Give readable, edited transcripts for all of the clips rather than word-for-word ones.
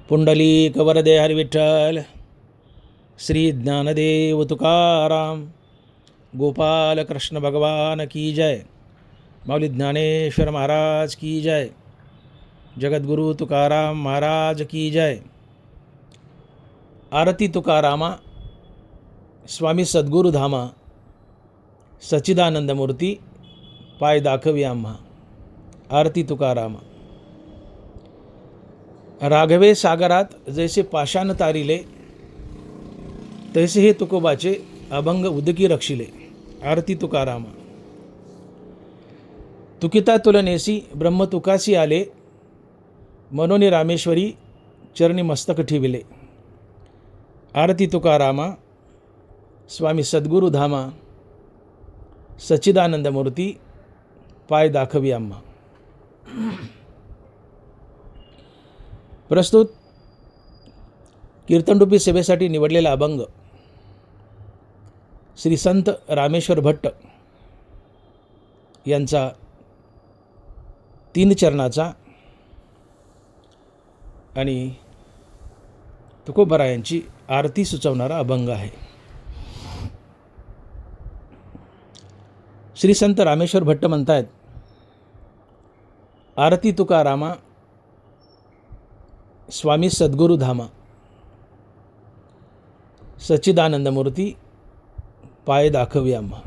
पुंडलिक वरदे हरी विठ्ठल. श्री ज्ञानदेव तुकाराम. गोपाल कृष्ण भगवान की जय. माऊली ज्ञानेश्वर महाराज की जय. जगद्गुरु तुकाराम महाराज की जय. आरती तुकारामा स्वामी सद्गुरु धामा सच्चिदानंद मूर्ती पाय दाखवी आम्हा. आरती तुकारामा. राघवे सागरात जैसे पाषाण तारिले, तैसे हे तुकोबाचे अभंग उदकी रक्षिले. आरती तुकारामा. तुकिता तुलनेसी ब्रह्म तुकासी आले, मनोनी रामेश्वरी चरणी मस्तक ठेविले. आरती तुकारामा स्वामी सद्गुरु धामा सच्चिदानंद मूर्ती पाय दाखवी आम्हा. प्रस्तुत कीर्तनरूपी सेवेसाठी निवडलेला अभंग श्री संत रामेश्वर भट्ट यांचा 3 चरणाचा आणि तुकोबरायांची आरती सुचवणारा अभंग आहे. श्री संत रामेश्वर भट्ट म्हणतात, आरती तुकारामा स्वामी सद्गुरु धामा सच्चिदानंद मूर्ती पाय दाखवी आम्हा.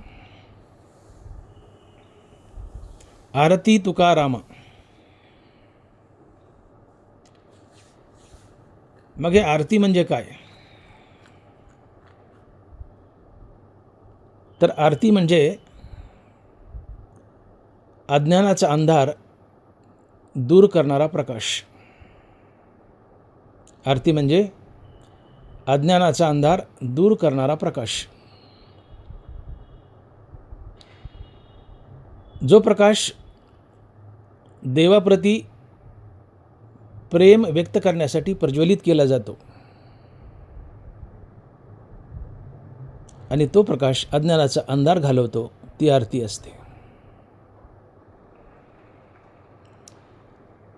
आरती तुकारामा. मग हे आरती म्हणजे काय? तर आरती म्हणजे अज्ञानाचा अंधार दूर करणारा प्रकाश. आरती म्हणजे अज्ञानाचा अंधार दूर करणारा प्रकाश. जो प्रकाश देवाप्रती प्रेम व्यक्त करण्यासाठी प्रज्वलित केला जातो आणि तो प्रकाश अज्ञानाचा अंधार घालवतो, ती आरती असते.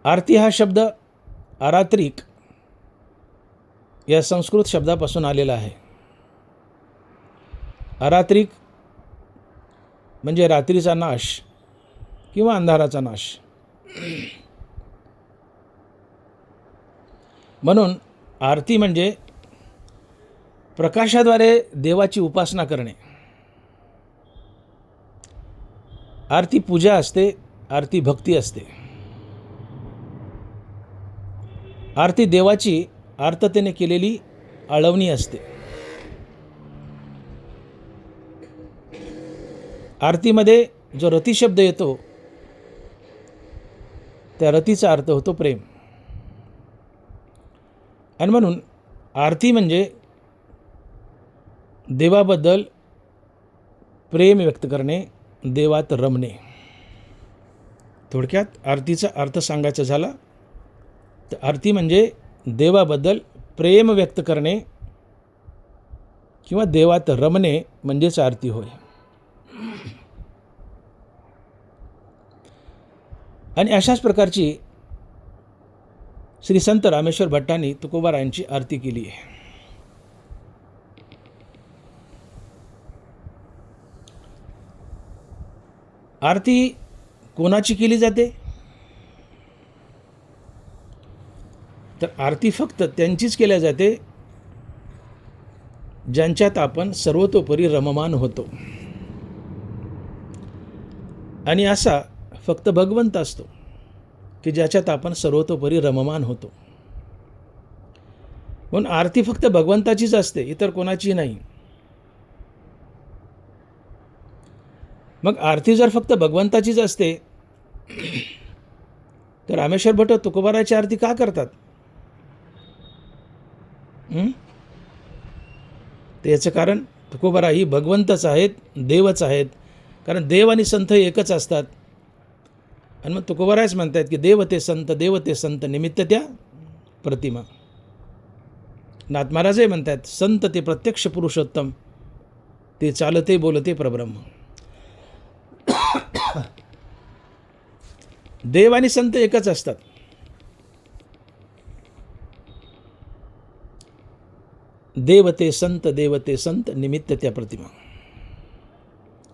आरती हा शब्द आरात्रिक या संस्कृत शब्दापासून आलेला आहे. आरात्रिक म्हणजे रात्रीचा नाश किंवा अंधाराचा नाश. म्हणून आरती म्हणजे प्रकाशाद्वारे देवाची उपासना करणे. आरती पूजा असते, आरती भक्ती असते. आरती देवाची आर्ततेने केलेली आळवणी असते. आरतीमध्ये जो रती शब्द येतो, त्या रतीचा अर्थ होतो प्रेम. आणि म्हणून आरती म्हणजे देवाबद्दल प्रेम व्यक्त करणे, देवात रमणे. थोडक्यात आरतीचा अर्थ सांगायचा झाला तर आरती म्हणजे देवाबद्दल प्रेम व्यक्त करणे किंवा देवात रमणे म्हणजेच आरती होय. आणि अशाच प्रकारची श्री संत रामेश्वर भट्टांनी तुकोबारायांची आरती केली आहे. आरती कोणाची केली जाते? तर आरती फक्त त्यांचीच केल्या जाते ज्यांच्यात आपण सर्वतोपरी रममान होतो. आणि असा फक्त भगवंत असतो की ज्याच्यात आपण सर्वतोपरी रममान होतो. म्हणून आरती फक्त भगवंताचीच असते, इतर कोणाची नाही. मग आरती जर फक्त भगवंताचीच असते तर रामेश्वर भट्ट तुकोबाराची आरती का करतात? तर याचं कारण तुकोबारा ही भगवंतच आहेत, देवच आहेत. कारण देव आणि संत एकच असतात. आणि मग तुकोबाराच म्हणतात की देव ते संत निमित्त त्या प्रतिमा. नाथ महाराजही म्हणतात संत ते प्रत्यक्ष पुरुषोत्तम, ते चालते बोलते परब्रह्म. देव आणि संत एकच असतात. देव ते संत निमित्त त्या प्रतिमा.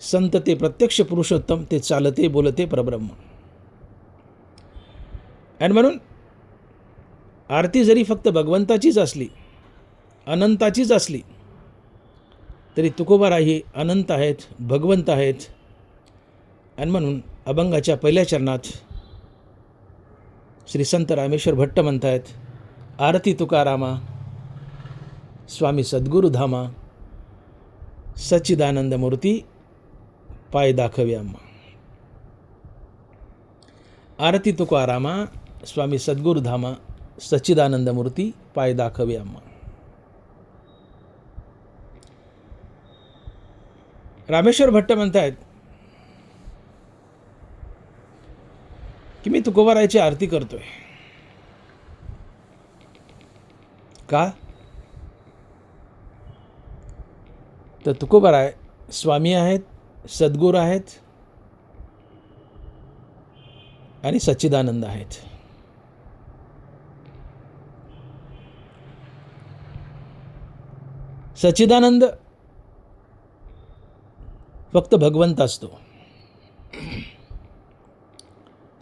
संत ते प्रत्यक्ष पुरुषोत्तम, ते चालते बोलते परब्रह्म. आणि म्हणून आरती जरी फक्त भगवंताचीच असली, अनंताचीच असली, तरी तुकोबाराही अनंत आहेत, भगवंत आहेत. आणि म्हणून अभंगाच्या पहिल्या चरणात श्री संत रामेश्वर भट्ट म्हणतायत, आरती तुकारामा स्वामी सद्गुरु धामा, सच्चिदानंद मूर्ती पाय दाखवे आम्हा. आरती तुकारामा स्वामी सद्गुरु धामा, सच्चिदानंद मूर्ती पाय दाखवे आम्हा. रामेश्वर भट्ट म्हणतायत की मी तुकोबारायची आरती करतोय. का? तर तुकोबाराय स्वामी आहेत, सद्गुरू आहेत आणि सच्चिदानंद आहेत. सच्चिदानंद फक्त भगवंत असतो.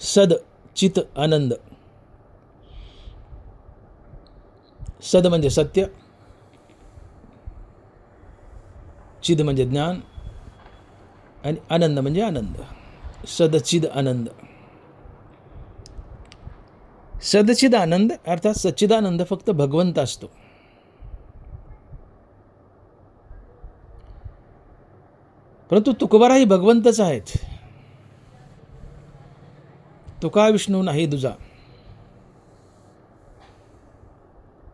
सद चित आनंद. सद म्हणजे सत्य, चिद म्हणजे ज्ञान आणि आनंद म्हणजे आनंद. सदचिद आनंद. सदचिद आनंद अर्थात सच्चिदानंद फक्त भगवंत असतो. परंतु तुकोबाराही भगवंतच आहेत. तुका विष्णू नाही दुजा.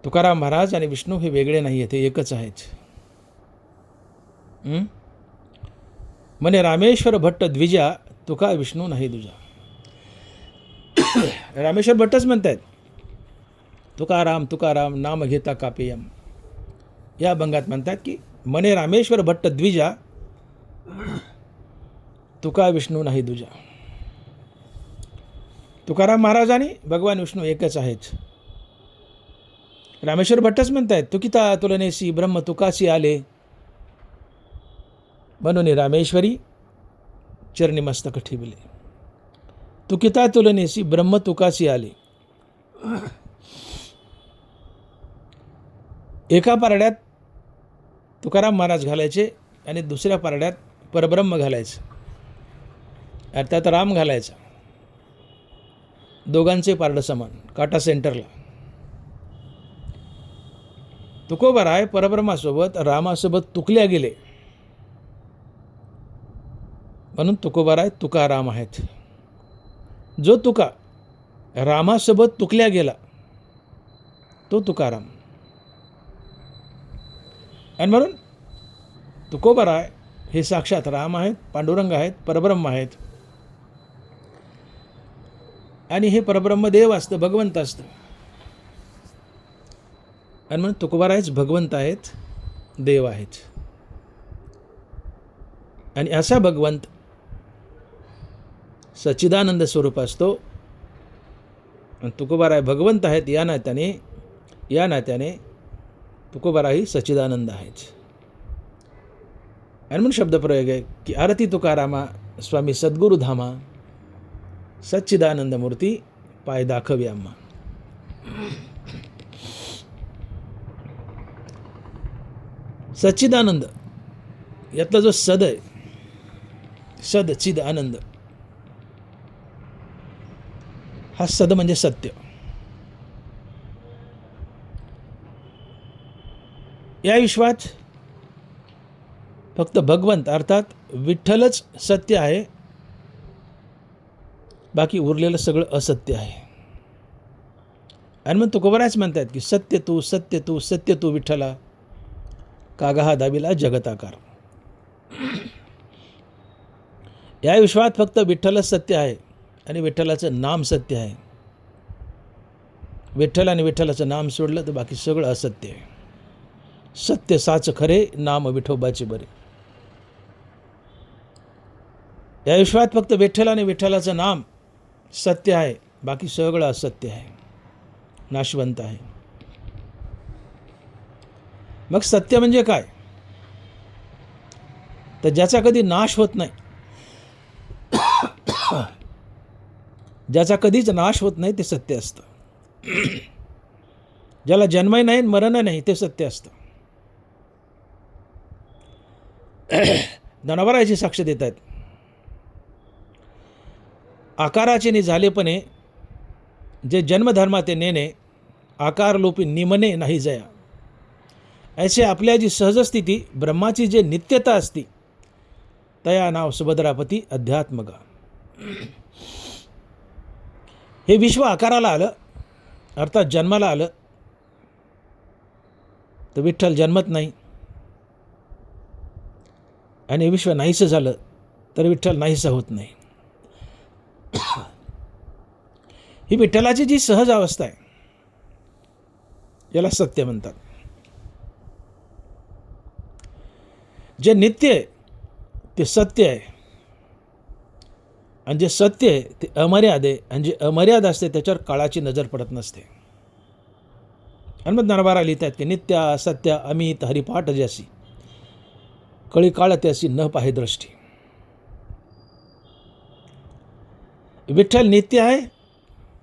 तुकाराम महाराज आणि विष्णू हे वेगळे नाही आहेत, हे एकच आहेत. म्हणे रामेश्वर भट्ट द्विजा, तुका विष्णू नाही दुजा. रामेश्वर भट्टच म्हणतात, तुकाराम तुकाराम नाम घेता कापेयम. या अभंगात म्हणतात की म्हणे रामेश्वर भट्ट द्विजा, तुका विष्णू नाही दुजा. तुकाराम महाराज आणि भगवान विष्णू एकच आहेत. रामेश्वर भट्टच म्हणतायत, तुकिता तुलनेसी ब्रह्म तुकासी आले, म्हणून रामेश्वरी चरणी मस्तक ठेवले. तुकिता तुलनेसी ब्रह्म तुकासी आले. एका पारड्यात तुकाराम महाराज घालायचे आणि दुसऱ्या पारड्यात परब्रह्म घालायचं, अर्थात राम घालायचा. दोघांचे पारडं समान, काटा सेंटरला. तुकोबाराय परब्रह्मासोबत रामासोबत तुकल्या गेले, म्हणून तुकोबाराय तुकाराम आहेत. जो तुका रामासोबत तुकल्या गेला तो तुकाराम. आणि म्हणून तुकोबाराय हे साक्षात राम आहेत, पांडुरंग आहेत, परब्रह्म आहेत. आणि हे परब्रह्म देव असतं, भगवंत असतं. आणि म्हणून तुकोबारायच भगवंत आहेत, देव आहेत. आणि असा भगवंत सच्चिदानंद स्वरूप असतो. तुकोबाराय भगवंत आहेत, या नात्याने तुकोबाराही सच्चिदानंद आहेत. आणि म्हणून शब्दप्रयोग आहे की आरती तुकारामा स्वामी सद्गुरु धामा, सच्चिदानंद मूर्ती पाय दाखवे आम्हा. सच्चिदानंद यातला जो सद आहे, सद चिद आनंद, हा सद म्हणजे सत्य. या विश्वात फक्त भगवंत अर्थात विठ्ठलच सत्य आहे, बाकी उरलेलं सगळं असत्य आहे. आणि मग तुकोबारायच म्हणतात की सत्य तू सत्य तू सत्य तू विठ्ठला, कागा दाबिला जगताकार. या विश्वात फक्त विठ्ठलच सत्य आहे आणि विठ्ठलाचं नाम सत्य आहे. विठ्ठल आणि विठ्ठलाचं नाम सोडलं तर बाकी सगळं असत्य आहे. सत्य साच खरे, नाम विठोबाचे बरे. या विश्वात फक्त विठ्ठल आणि विठ्ठलाचं नाम सत्य आहे, बाकी सगळं असत्य आहे, नाशवंत आहे. मग सत्य म्हणजे काय? तर ज्याचा कधी नाश होत नाही, ज्याचा कधीच नाश होत नाही ते सत्य असतं. ज्याला जन्मही नाही मरण नाही ते सत्य असतं. धनवराची साक्ष देत आहेत. आकाराचे निझालेपणे जे जन्मधर्माते नेणे, आकार लोपी निमने नाही जया. ऐसे आपल्या जी सहजस्थिती ब्रह्माची जे नित्यता असती, तया नाव सुभद्रापती अध्यात्मगा. हे विश्व आकाराला आलं अर्थात जन्माला आलं तर विठ्ठल जन्मत नाही, आणि विश्व नाहीसं झालं तर विठ्ठल नाहीसं होत नाही. ही विठ्ठलाची जी सहज अवस्था आहे याला सत्य म्हणतात. जे नित्य आहे ते सत्य आहे, आणि जे सत्य आहे ते अमर्याद आहे, आणि जे अमर्याद असते त्याच्यावर काळाची नजर पडत नसते. हनुमत नरबारा लिहित आहेत की नित्य सत्य अमित हरिपाठ जैसी, कळी काळ त्यासी न पाहे दृष्टी. विठ्ठल नित्य आहे,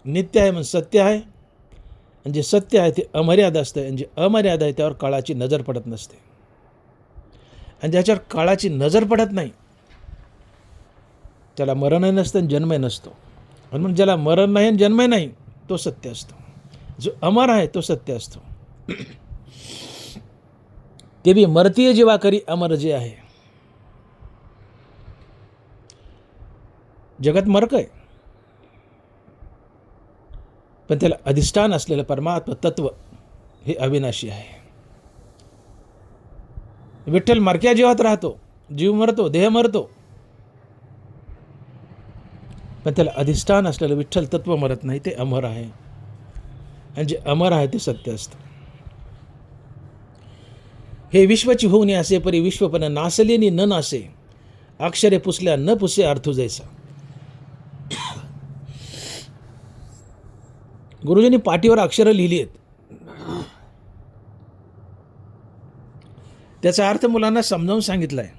नित्य आहे म्हणजे सत्य आहे, आणि जे सत्य आहे ते अमर्याद असतं, आणि जे अमर्याद आहे त्यावर काळाची नजर पडत नसते. आणि ज्याच्यावर काळाची नजर पडत नाही त्याला मरणही नसतं आणि जन्मही नसतो. म्हणून ज्याला मरण नाही आणि जन्मही नाही तो सत्य असतो. जो अमर आहे तो सत्य असतो. ते बी मरतीय जीवा करी अमर जे आहे. जगत मरक आहे, पण त्याला अधिष्ठान असलेलं परमात्म तत्व हे अविनाशी आहे. विठ्ठल मरक्या जीवात राहतो, जीव मरतो, देह मरतो, पण त्याला अधिष्ठान असलेलं विठ्ठल तत्व मरत नाही, ते अमर आहे. आणि जे अमर आहे ते सत्य असतं. हे विश्वची होऊन असे परी विश्वपण नासलेनी न नासे, अक्षरे पुसल्या न पुसे अर्थू जैसा. गुरुजींनी पाटीवर अक्षरं लिहिली आहेत, त्याचा अर्थ मुलांना समजावून सांगितला आहे,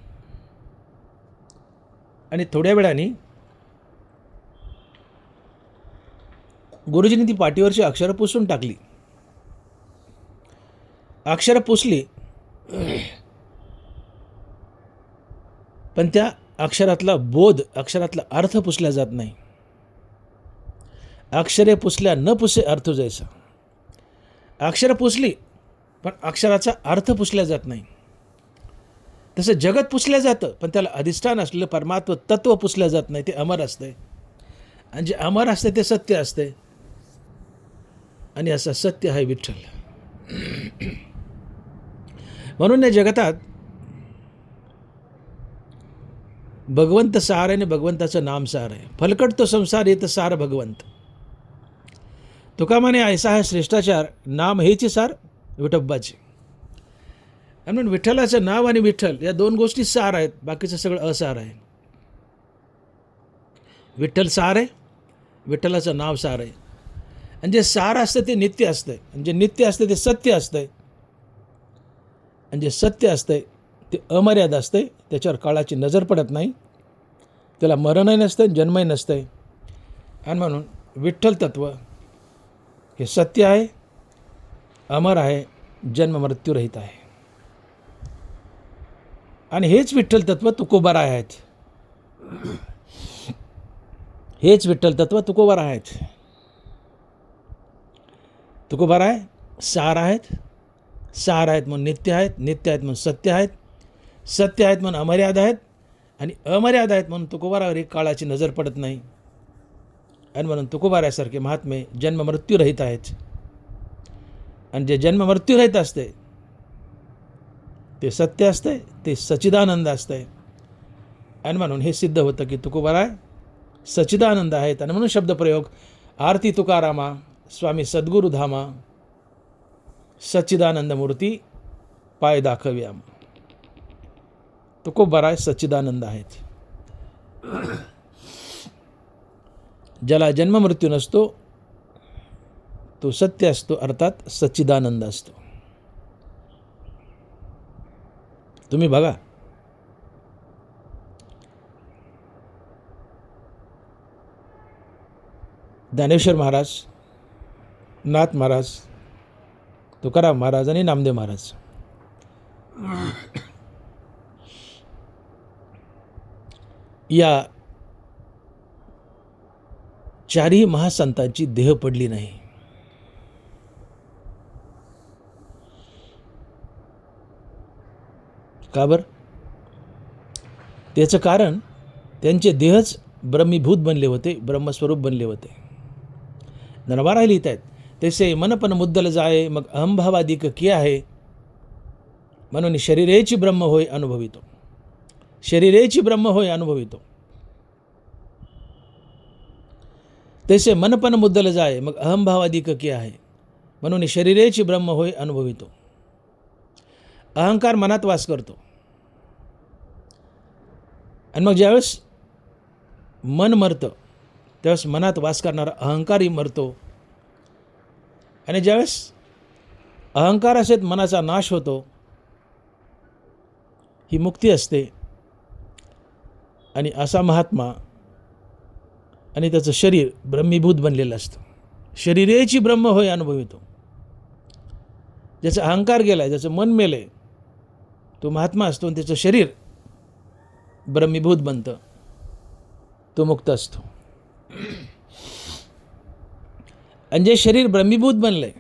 आणि थोड्या वेळाने गुरुजींनी ती पाटीवरची अक्षरं पुसून टाकली. अक्षरं पुसली, पण त्या अक्षरातला बोध, अक्षरातला अर्थ पुसला जात नाही. अक्षरे पुसल्या न पुसे अर्थ जैसा. अक्षरं पुसली पण अक्षराचा अर्थ पुसला जात नाही. तसं जगत पुसलं जातं, पण त्याला अधिष्ठान असलेलं परमात्म तत्व पुसलं जात नाही, ते अमर असते. आणि जे अमर असते ते सत्य असते, आणि असं सत्य आहे विठ्ठल. म्हणून या जगतात भगवंत सार आहे आणि भगवंताचं नाम सार आहे. फलकट तो संसार येत सार भगवंत. तुका म्हणे ऐसा आहे श्रेष्ठाचार, नाम हेची सार विठोबाचे. आणि म्हणून विठ्ठलाचं नाव आणि विठ्ठल या दोन गोष्टी सार आहेत, बाकीचं सगळं असार आहे. विठ्ठल सार आहे, विठ्ठलाचं नाव सार आहे. आणि जे सार असतं ते नित्य असतं, आणि जे नित्य असतं ते सत्य असतं, आणि जे सत्य असतं ते अमर्याद असतं, त्याच्यावर काळाची नजर पडत नाही, त्याला मरणही नसतं जन्मही नसतं. आणि म्हणून विठ्ठल तत्व हे सत्य आहे, अमर आहे, जन्म मृत्यूरहित आहे. आणि हेच विठ्ठल तत्व तुकोबाराय आहेत. हेच विठ्ठल तत्व तुकोबाराय आहेत. तुकोबाराय सार आहेत, सार आहेत म्हणून नित्य आहेत, नित्य आहेत म्हणून सत्य आहेत, सत्य आहेत म्हणून अमर्याद आहेत, आणि अमर्याद आहेत म्हणून तुकोबारावर काळाची नजर पडत नाही. आणि म्हणून तुकोबारासारखे महात्मे जन्म मृत्यूरहित आहेत. आणि जे जन्म मृत्यूरहित असते ते सत्य असते, ते सच्चिदानंद असते. आणि म्हणून हे सिद्ध होतं की तुकोबाराय सच्चिदानंद आहेत. आणि म्हणून शब्दप्रयोग आरती तुकारामा स्वामी सद्गुरु धामा, सच्चिदानंद मूर्ती पाय दाखव्या. तुकोबाराय सच्चिदानंद आहेत. ज्याला जन्म मृत्यू नसतो तो सत्य असतो, अर्थात सच्चिदानंद असतो. तुम्ही बघा, ज्ञानेश्वर महाराज, नाथ महाराज, तुकाराम महाराज आणि नामदेव महाराज या चारही महासंतांची देह पडली नाही. का बरं? त्याचं कारण त्यांचे देहच ब्रह्मीभूत बनले होते, ब्रह्मस्वरूप बनले होते. नरवारा लिहित आहेत, तसे मनपन मुद्दल जाय मग अहंभावादिक किया आहे, म्हणून शरीरेची ब्रह्म होय अनुभवितो. शरीरेची ब्रह्म होय अनुभवितो. तसे मनपन मुद्दल जाय मग अहंभावादिक किया आहे, म्हणून शरीरेची ब्रह्म होय अनुभवितो. अहंकार मनात वास करतो आणि मग ज्यावेळेस मन मरतं त्यावेळेस मनात वास करणारा अहंकारही मरतो. आणि ज्यावेळेस अहंकार असेल मनाचा नाश होतो, ही मुक्ती असते. आणि असा महात्मा आणि त्याचं शरीर ब्रह्मीभूत बनलेलं असतं. शरीरेची ब्रह्म होय अनुभवितो. ज्याचा अहंकार गेलाय, ज्याचं मन मेलंय, तो महात्मा असतो आणि त्याचं शरीर ब्रह्मीभूत बनतं, तो मुक्त असतो. आणि जे शरीर ब्रह्मीभूत बनलंय,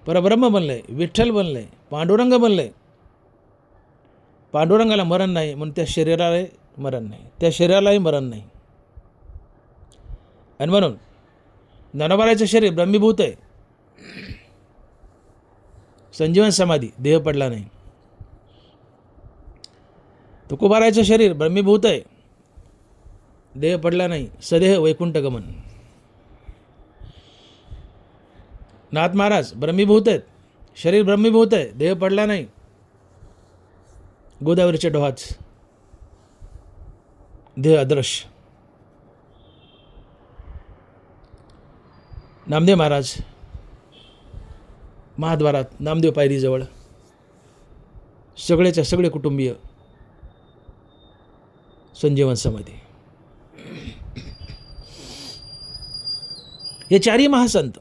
परब्रह्म बनलंय, विठ्ठल बनलंय, पांडुरंग बनलंय, पांडुरंगाला मरण नाही म्हणून त्या शरीरालाही मरण नाही, त्या शरीरालाही मरण नाही. आणि म्हणून ज्ञानोबारायचं शरीर ब्रह्मीभूत आहे, संजीवन समाधी, देह पडला नाही. तुकोबारायचं शरीर ब्रह्मीभूत आहे, देह पडला नाही, सदेह वैकुंठ गमन. नाथ महाराज ब्रह्मीभूत आहेत, शरीर ब्रह्मीभूत आहे, देह पडला नाही, गोदावरीच्या डोहाच, देह अदृश्य. नामदेव महाराज महाद्वारात नामदेव पायरीजवळ सगळेच्या सगळे कुटुंबीय संजीवन समाधी. हे चारही महासंत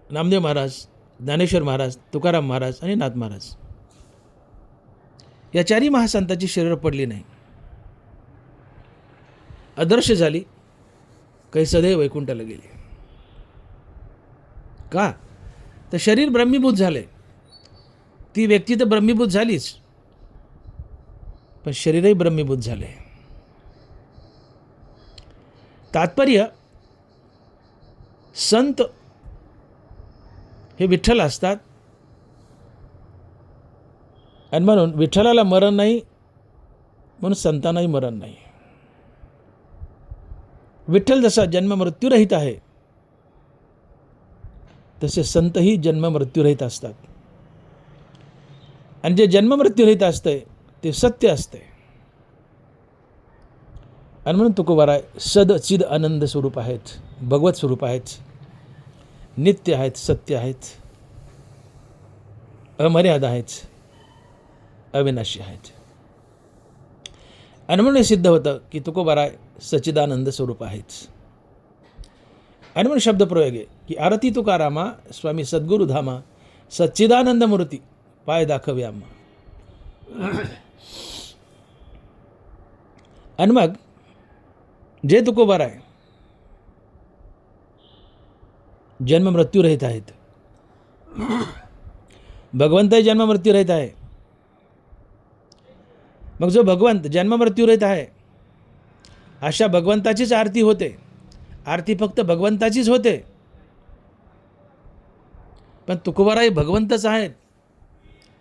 नामदेव महाराज, ज्ञानेश्वर महाराज, तुकाराम महाराज आणि नाथ महाराज या चारही महासंतांची शरीर पडली नाही, अदृश्य झाली, काही सदैव वैकुंठाला गेली. का? तर शरीर ब्रह्मीभूत झाले. ती व्यक्ती तर ब्रह्मीभूत झालीच, पण शरीरही ब्रह्मीभूत झाले. तात्पर्य, संत हे विठ्ठल असतात आणि म्हणून विठ्ठलाला मरण नाही, म्हणून संतांनाही मरण नाही. विठ्ठल जसा जन्म मृत्यूरहित आहे, तसे संतही जन्म मृत्यूरहित असतात. आणि जे जन्म मृत्यूरहित असते ते सत्य असते. आणि म्हणून तुकोबाराय सद चिद आनंद स्वरूप आहेत, भगवत स्वरूप आहेत, नित्य आहेत, सत्य आहेत, अमर्याद आहेत, अविनाशी आहेत. आणि म्हणून हे सिद्ध होतं की तुकोबाराय सच्चिदानंद स्वरूप आहेत. आणि म्हणून शब्दप्रयोग आहे की आरती तुकारामा स्वामी सद्गुरु धामा सच्चिदानंद मूर्ती पाय दाखव्यामा. आणि मग जे तुकोबाराय जन्म मृत्यू रहित आहेत, भगवंतही जन्म मृत्यू रहित आहे. मग जो भगवंत जन्म मृत्यू रहित आहे, अशा भगवंताचीच आरती होते. आरती फक्त भगवंताचीच होते, पण तुकोबाराय भगवंतच आहेत.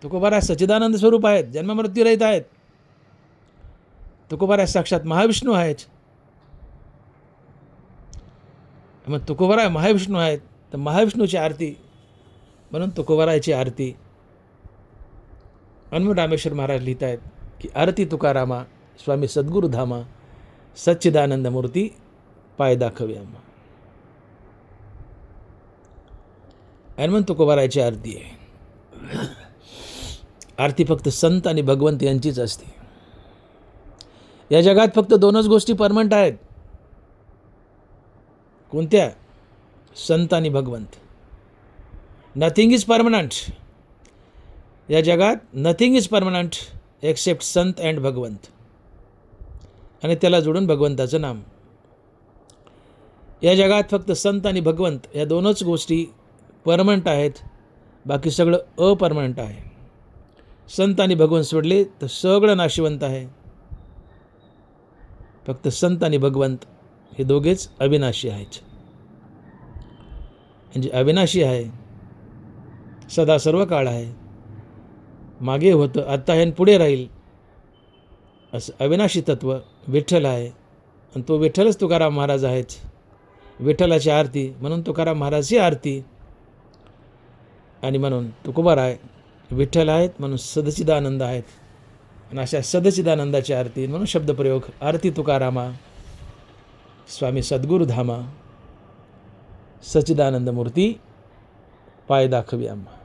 तुकोबाराय सच्चिदानंद स्वरूप आहेत, जन्म मृत्यू रहित आहेत. तुकोबाराय साक्षात महाविष्णू आहेत. मग तुकोबाराय महाविष्णू आहेत, तर महाविष्णूची आरती म्हणून तुकोबारायची आरती. म्हणून रामेश्वर महाराज लिहित आहेत की आरती तुकारामा स्वामी सद्गुरु धामा सच्चिदानंद मूर्ती पाय दाखव्यामा. आणि म्हणून तुकोबारायची आरती आहे. आरती फक्त संत आणि भगवंत यांचीच असते. या जगात फक्त दोनच गोष्टी परमनंट आहेत. कोणत्या? संत आणि भगवंत. Nothing is permanent. या जगात nothing is permanent accept Sant and भगवंत, आणि त्याला जोडून भगवंताचं नाम. या जगात फक्त संत आणि भगवंत या दोनच गोष्टी परमनंट आहेत, बाकी सगळं अपरमनंट आहे. संत आणि भगवंत सोडले तर सगळं नाशिवंत आहे. फक्त संत आणि भगवंत हे दोघेच अविनाशी आहेत. म्हणजे अविनाशी आहे, सदा सर्व काळ आहे, मागे होतं, आत्ता आहे आणि पुढे राहील, असं अविनाशी तत्व विठ्ठल आहे. आणि तो विठ्ठलच तुकाराम महाराज आहेत. विठ्ठलाची आरती म्हणून तुकाराम महाराजची आरती, आणि म्हणून तुकोबाराय विठ्ठल आहेत म्हणून सदचिदानंद आहेत. आणि अशा सदचिदानंदाची आरती म्हणून शब्दप्रयोग आरती तुकारामा स्वामी सद्गुरुधामा सच्चिदानंद मूर्ती पाय दाखवी आम्हा.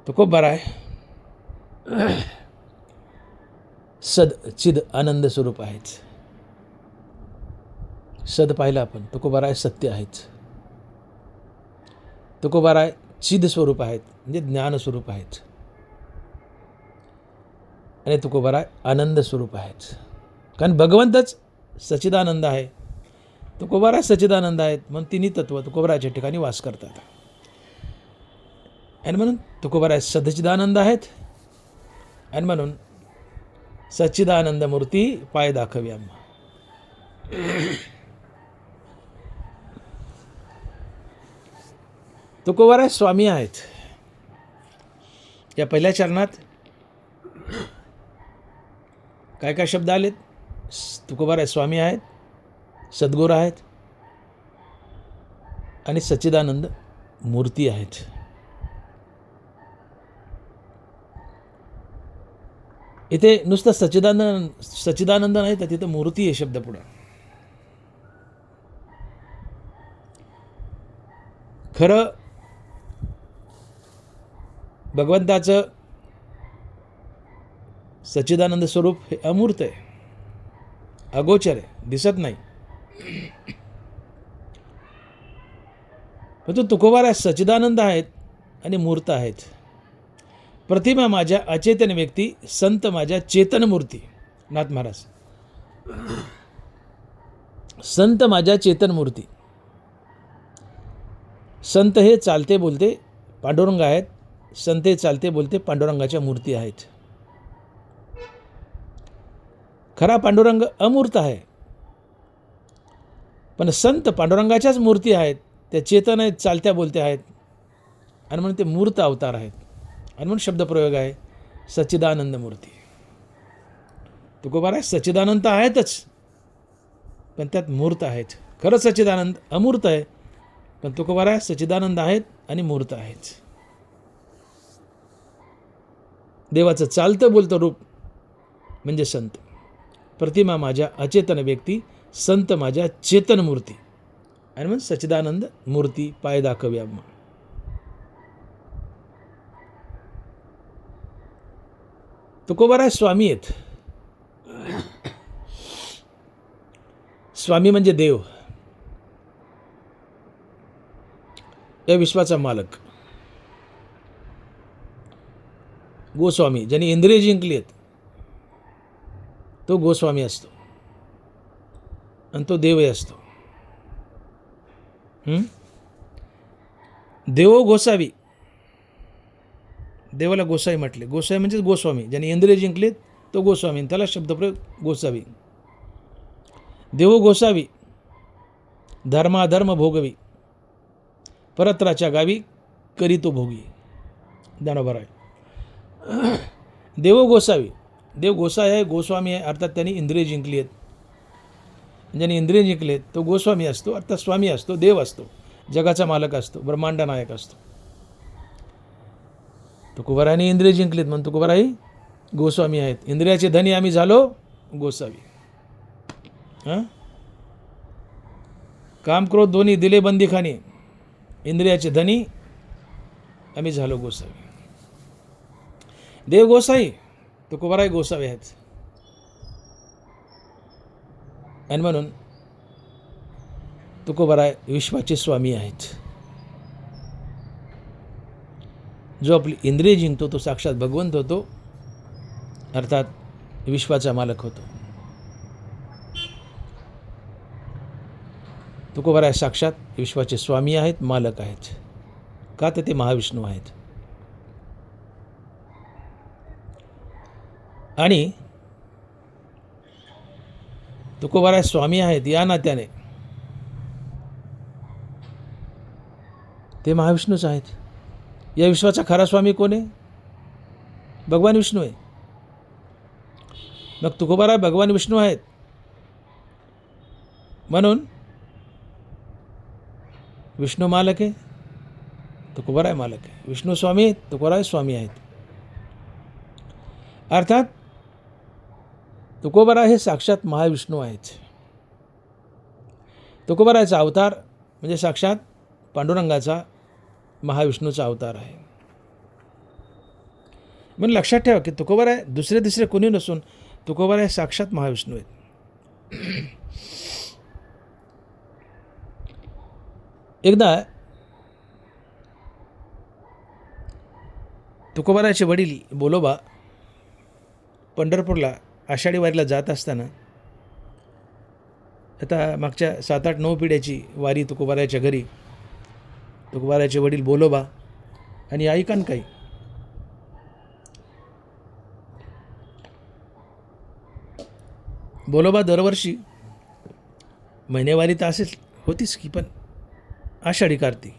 तुकोबाराय सद चिद आनंद स्वरूप आहेत. सद पाहिलं आपण. तुकोबाराय सत्य आहेत. तुकोबाराय चिद स्वरूप आहेत, म्हणजे ज्ञान स्वरूप आहेत. आणि तुकोबाराय आनंद स्वरूप आहेत, कारण भगवंतच सच्चिदानंद आहे. तुकोबाराय सच्चिदानंद आहेत म्हणून तिन्ही तत्व तुकोबारायच्या ठिकाणी वास करतात. आणि म्हणून तुकोबाराय सच्चिदानंद आहेत, आणि म्हणून सच्चिदानंद मूर्ती पाय दाखवी आम्हा. तुकोबाराय स्वामी आहेत. या पहिल्या चरणात काय काय शब्द आलेत? तुकोबाराय स्वामी आहेत, सद्गुरू आहेत, आणि सच्चिदानंद मूर्ती आहेत. इथे नुसतं सच्चिदानंद नाही तर तिथं मूर्ती आहे शब्द पुढं. खरं भगवंताचं सच्चिदानंद स्वरूप हे अमूर्त आहे, अगोचर आहे, दिसत नाही. पण तो तुकोबाराय सच्चिदानंद आहेत आणि मूर्त आहेत. प्रतिमा माझ्या अचेतन व्यक्ती, संत माझ्या चेतन मूर्ती. नाथ महाराज, संत माझ्या चेतन मूर्ती. संत हे चालते बोलते पांडुरंग आहेत. संत हे चालते बोलते पांडुरंगाच्या मूर्ती आहेत. खरा पांडुरंग अमूर्त आहे, पण संत पांडुरंगाच्याच मूर्ती आहेत. त्या चेतन आहेत, चालत्या बोलत्या आहेत, आणि म्हणून ते मूर्त अवतार आहेत. आणि म्हणून शब्दप्रयोग आहे सच्चिदानंद मूर्ती. तुकोबाराय सच्चिदानंद आहेतच, पण त्यात मूर्त आहेत. खरं सच्चिदानंद अमूर्त आहे, पण तुकोबाराय सच्चिदानंद आहेत आणि मूर्त आहेत. देवाचं चालतं बोलतं रूप म्हणजे संत. प्रतिमा माझ्या अचेतन व्यक्ती, संत माझ्या चेतन मूर्ती, आणि मग सच्चिदानंद मूर्ती पाय दाखवी आम्हा. तुकोबाराय स्वामी आहेत. स्वामी म्हणजे देव, या विश्वाचा मालक. गोस्वामी ज्यांनी इंद्रिय जिंकली आहेत तो गोस्वामी असतो, आणि तो देवही असतो. देवो गोसावी, देवाला गोसाई म्हटले. गोसाई म्हणजे गोस्वामी. ज्यांनी इंद्रिय जिंकलेत तो गोस्वामी, त्याला शब्दप्रयोग गोसावी. देवो गोसावी, धर्माधर्म भोगवी, परत्राच्या गावी करी तो भोगी. ज्ञानोबा आहे. देवो गोसावी, देव गोसाई आहे, गोस्वामी आहे, अर्थात त्यांनी इंद्रिय जिंकली आहेत. ज्यांनी इंद्रिय जिंकलेत तो गोस्वामी असतो, अर्थात स्वामी असतो, देव असतो, जगाचा मालक असतो, ब्रह्मांड नायक असतो. तुकोबारायने इंद्रिय जिंकलेत म्हणून तुकोबाराई गोस्वामी आहेत. इंद्रियाचे धनी आम्ही झालो गोसावी. काम क्रोध दोन्ही दिले बंदीखाने. इंद्रियाचे धनी आम्ही झालो गोसावी. देव गोसाई, तुकोबाराय गोसावी आहेत. आणि म्हणून तुकोबाराय विश्वाचे स्वामी आहेत. जो आपली इंद्रिय जिंकतो तो साक्षात भगवंत होतो, अर्थात विश्वाचा मालक होतो. तुकोबाराय साक्षात विश्वाचे स्वामी आहेत, मालक आहेत. का तर ते महाविष्णू आहेत. आणि तुकोबाराय स्वामी आहेत या नात्याने ते महाविष्णूच आहेत. या विश्वाचा खरा स्वामी कोण आहे? भगवान विष्णू आहे. मग तुकोबाराय भगवान विष्णू आहेत, म्हणून विष्णू मालक आहे, तुकोबाराय मालक आहे. विष्णू स्वामी आहेत, तुकोबाराय स्वामी आहेत. अर्थात तुकोबाराय हे साक्षात महाविष्णू आहेत. तुकोबारायचा अवतार म्हणजे साक्षात पांडुरंगाचा, महाविष्णूचा अवतार आहे. म्हणून लक्षात ठेवा की तुकोबाराय दुसरे तिसरे कोणी नसून तुकोबाराय साक्षात महाविष्णू आहेत. एकदा तुकोबारायचे वडील बोलोबा पंढरपूरला आषाढी वारीला जात असताना, आता मागच्या 7-8-9 पिढ्याची वारी तुकोबारायच्या घरी, तुकोबारायचे वडील बोलोबा आणि आई कनकाई बोलोबा दरवर्षी महिनेवारी तर असेच होतीच की, पण आषाढी कार्तिक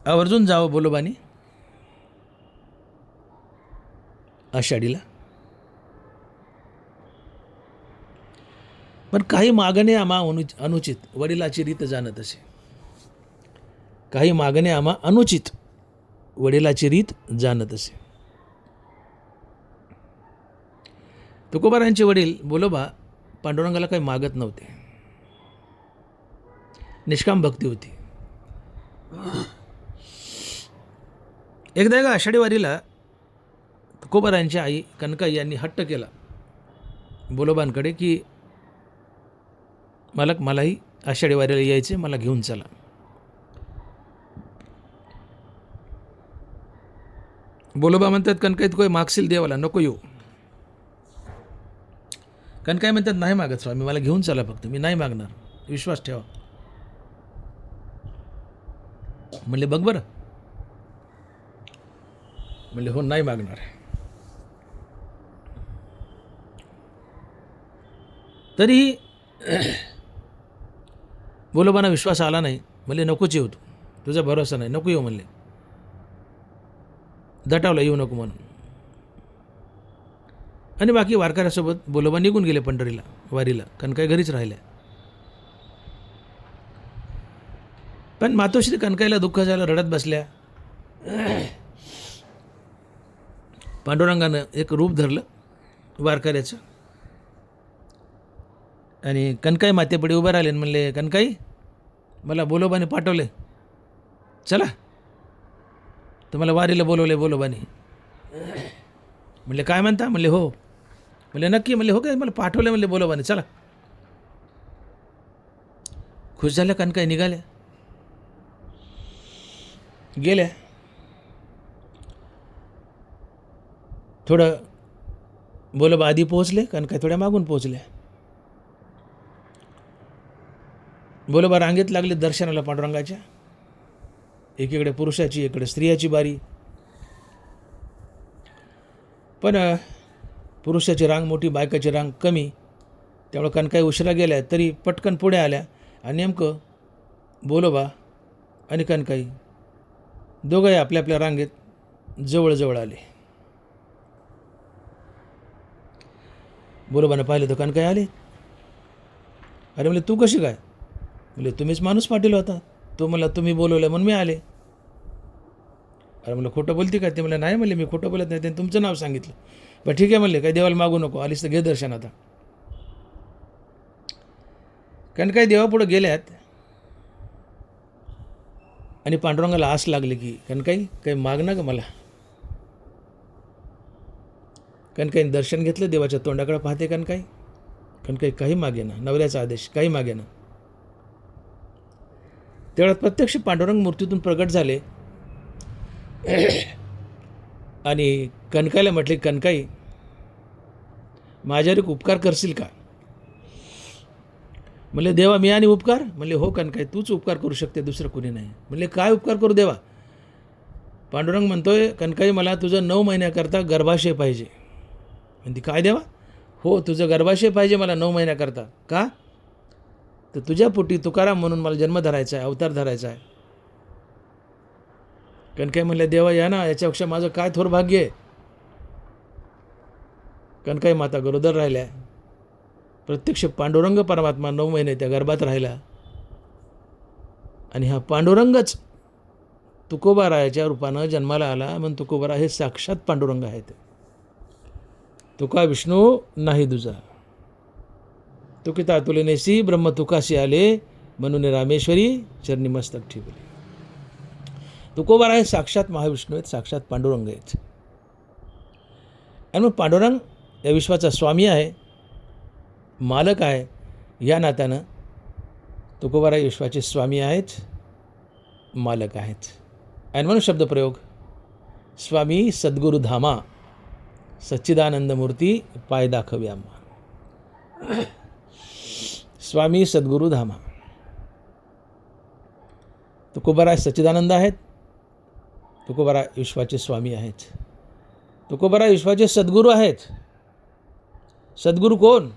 आवर्जून जावं बोलोबानी आषाढीला. पण काही मागणे आम्हा अनुचित, वडिलाची रीत जाणत असे. काही मागणे आम्हा अनुचित, वडिलाची रीत जाणत असे. तुकोबारायांचे वडील बोलोबा पांडुरंगाला काही मागत नव्हते. निष्काम भक्ती होती. एकदा आषाढी वारीला तुकोबारायांची आई कनकाई यांनी हट्ट केला बोलोबांकडे की मालक, मलाही आषाढी वारीला यायचे, मला घेऊन चला. बोलोबा म्हणतात, कनकाई तू काही मागशील देवाला, नको येऊ. कनकाई म्हणतात, नाही मागत स्वामी, मला घेऊन चला फक्त, मी नाही मागणार, विश्वास ठेवा. म्हणले बघ बरं. म्हणले हो, नाही मागणार. तरी बोलोबांना विश्वास आला नाही. म्हणले नकोच येऊ, तुझा भरोसा नाही, नको येऊ म्हणले. दटावला, येऊ नको म्हणून. आणि बाकी वारकऱ्यासोबत बोलोबा निघून गेले पंढरीला वारीला. कनकाई घरीच राहिल्या. पण मातोश्री कनकाईला दुःख झालं, रडत बसल्या. पांडुरंगानं एक रूप धरलं वारकऱ्याचं आणि कनकाई मातेपुढे उभं राहिले आणि म्हणले, कनकाई, मला बोलोबाने पाठवले, चला, तुम्हाला वारीला बोलवले बोलोबाने. म्हणले काय म्हणता? म्हणले हो. म्हणले नक्की? म्हणले हो काय, मला पाठवले म्हणले बोलोबाने, चला. खुश झाल्या कनकाई, निघाल्या, गेल्या. थोडं बोलोबा आधी पोहोचले, कनकाई थोड्या मागून पोहोचल्या. बोलोबा रांगेत लागले दर्शनाला पांडुरंगाच्या. एकीकडे पुरुषाची, एकीकडे स्त्रियाची बारी. पण पुरुषाची रांग मोठी, बायकाची रांग कमी, त्यामुळे कनकाई उशिरा गेल्या. तरी पटकन पुढे आल्या आणि नेमकं बोलोबा आणि कनकाई दोघंही आपल्या आपल्या रांगेत जवळजवळ आले. बोलोबानं पाहिलं तर कनकाई आले. अरे म्हणले तू कशी काय? म्हणले तुम्हीच माणूस पाठवला होता, तो मला तुम्ही बोलवलं म्हणून मी आले. अरे म्हणलं खोटं बोलते का? ते म्हणलं नाही म्हणले, मी खोटं बोलत नाही, त्यांनी तुमचं नाव सांगितलं. बरं ठीक आहे म्हणले, काही देवाला मागू नको, आलीस तर घे दर्शन आता. कनकाई देवापुढं गेल्यात आणि पांडुरंगाला आस लागली की काही माग ना ग मला. कणकाईने दर्शन घेतलं, देवाच्या तोंडाकडे पाहते काही मागे ना, नवऱ्याचा आदेश काही मागे ना. तेवढ्यात प्रत्यक्ष पांडुरंग मूर्तीतून प्रगट झाले आणि कणकाईला म्हटले, कणकाई माझ्यावर एक उपकार करशील का? म्हणले, देवा मी आणि उपकार? म्हणले, हो कणकाई तूच उपकार करू शकते, दुसरं कोणी नाही. म्हणले, काय उपकार करू देवा? पांडुरंग म्हणतोय, कणकाई मला तुझं 9 महिन्याकरता गर्भाशय पाहिजे. म्हणते, काय देवा? हो तुझं गर्भाशय पाहिजे मला 9 महिन्याकरता. का? तर तुझ्या पोटी तुकाराम म्हणून मला जन्म धरायचा आहे, अवतार धरायचा आहे. कणकाई म्हणले, देवा या ना, याच्यापेक्षा माझं काय थोर भाग्य आहे. कणकाई माता गरोदर राहिल्या. प्रत्यक्ष पांडुरंग परमात्मा 9 महिने त्या गर्भात राहिला आणि हा पांडुरंगच तुकोबारायाच्या रूपानं जन्माला आला. म्हणून तुकोबारा हे साक्षात पांडुरंग आहेत. तुका विष्णू नाही दुजा, तुकिता तुलिनेसी ब्रह्म तुकाशी आले, म्हणून रामेश्वरी चरणी मस्तक ठेवले. तुकोबारा हे साक्षात महाविष्णू आहेत, साक्षात पांडुरंग आहेत. आणि मग पांडुरंग या विश्वाचा स्वामी आहे, मालक आहे. या नात्यानं तुकोबारा विश्वाचे स्वामी आहेत, मालक आहेत. आणि म्हणून शब्दप्रयोग, स्वामी सद्गुरु धामा सच्चिदानंद मूर्ती पाय दाखव्यामा. स्वामी सद्गुरु धामा. तुकोबारा सच्चिदानंद आहेत, तुकोबारा विश्वाचे स्वामी आहेत, तुकोबारा विश्वाचे सद्गुरू आहेत. सद्गुरू कोण?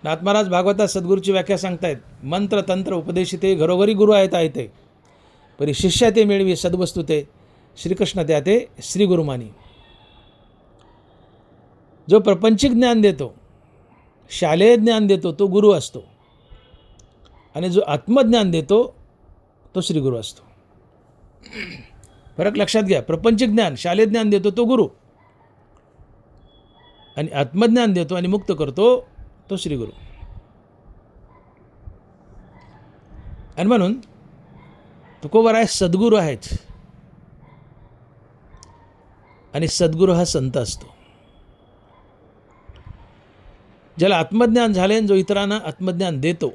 नाथ महाराज भागवतात सद्गुरूची व्याख्या सांगतायत. मंत्र तंत्र उपदेशिते घरोघरी गुरु आहेत ते, परी शिष्या ते मिळवी सद्वस्तू ते, श्रीकृष्ण त्या ते श्री गुरुमानी. जो प्रपंचिक ज्ञान देतो, शालेय ज्ञान देतो, तो गुरु असतो. आणि जो आत्मज्ञान देतो तो श्रीगुरू असतो. फरक लक्षात घ्या. प्रपंचिक ज्ञान, शालेय ज्ञान देतो तो गुरु, आणि आत्मज्ञान देतो आणि मुक्त करतो तो श्रीगुरू. आणि म्हणून तुकोबारा सद्गुरू आहेत. आणि सद्गुरू हा संत असतो. ज्याला आत्मज्ञान झाले, जो इतरांना आत्मज्ञान देतो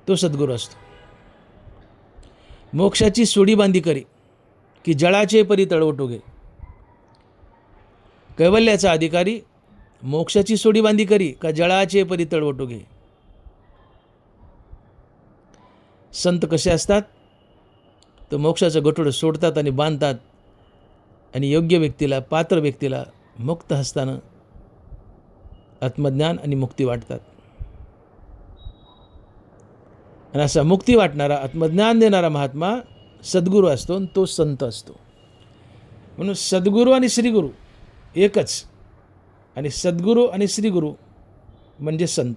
तो सद्गुरू असतो. मोक्षाची सोडी बांधी करी की जळाचे परी तळवटोगे. कैवल्याचा अधिकारी मोक्षाची सोडी बांधी करी का जळाचे परी तळवटोगे. संत कसे असतात? तर मोक्षाचं गठोडं सोडतात आणि बांधतात आणि योग्य व्यक्तीला, पात्र व्यक्तीला मुक्त हस्तानं आत्मज्ञान आणि मुक्ती वाटतात. आणि असा मुक्ती वाटणारा, आत्मज्ञान देणारा महात्मा सद्गुरू असतो आणि तो संत असतो. म्हणून सद्गुरू आणि श्रीगुरू एकच. आणि सद्गुरू आणि श्रीगुरू म्हणजे संत.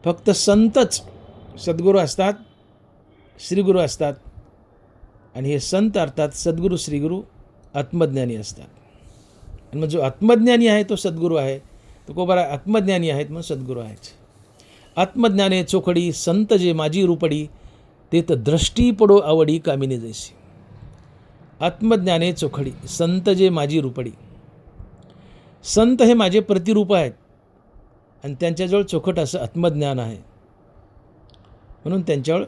फक्त संतच सद्गुरू असतात, श्रीगुरू असतात. आणि हे संत अर्थात सद्गुरू श्रीगुरू आत्मज्ञानी असतात. आणि मग जो आत्मज्ञानी आहे तो सद्गुरू आहे. तुकोबारा आत्मज्ञानी आहेत मग सद्गुरू आहेत. आत्मज्ञाने चोखडी संत जे माझी रूपडी, ते तर दृष्टी पडो आवडी कामिनी जैसी. आत्मज्ञाने चोखडी संत जे माझी रूपडी. संत हे माझे प्रतिरूप आहेत आणि त्यांच्याजवळ चोखट असं आत्मज्ञान आहे. म्हणून त्यांच्यावर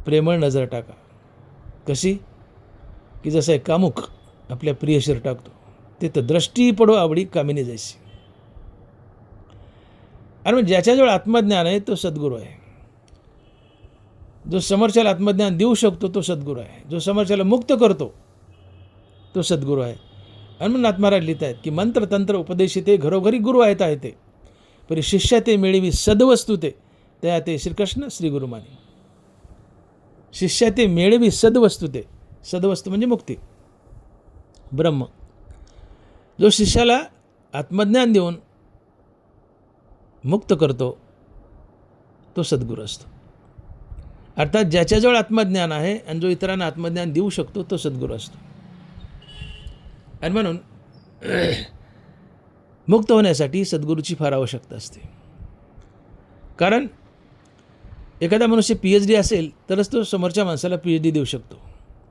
प्रेमळ नजर टाका. कशी? की जसं एक कामुक आपल्या प्रियशीर टाकतो, ते तर दृष्टी पडो आवडी कामिनी जैसी. आणि मग ज्याच्याजवळ आत्मज्ञान आहे तो सद्गुरू आहे. जो समोरच्याला आत्मज्ञान देऊ शकतो तो सद्गुरू आहे. जो समोरच्याला मुक्त करतो तो सद्गुरू आहे. आणि म्हणून नाथ महाराज लिहित आहेत की मंत्र तंत्र उपदेशिते घरोघरी गुरु आहेत ते, परी शिष्या ते मिळवी सद्वस्तू ते, त्या ते श्रीकृष्ण श्रीगुरुमानी. शिष्या ते मिळवी सद्वस्तू ते. सद्वस्तू म्हणजे मुक्ती, ब्रह्म. जो शिष्याला आत्मज्ञान देऊन मुक्त करतो तो सद्गुरू असतो. अर्थात ज्याच्याजवळ आत्मज्ञान आहे आणि जो इतरांना आत्मज्ञान देऊ शकतो तो सद्गुरू असतो. आणि म्हणून मुक्त होण्यासाठी सद्गुरूची फार आवश्यकता असते. कारण एखादा मनुष्य PhD असेल तरच तो समोरच्या माणसाला PhD देऊ शकतो.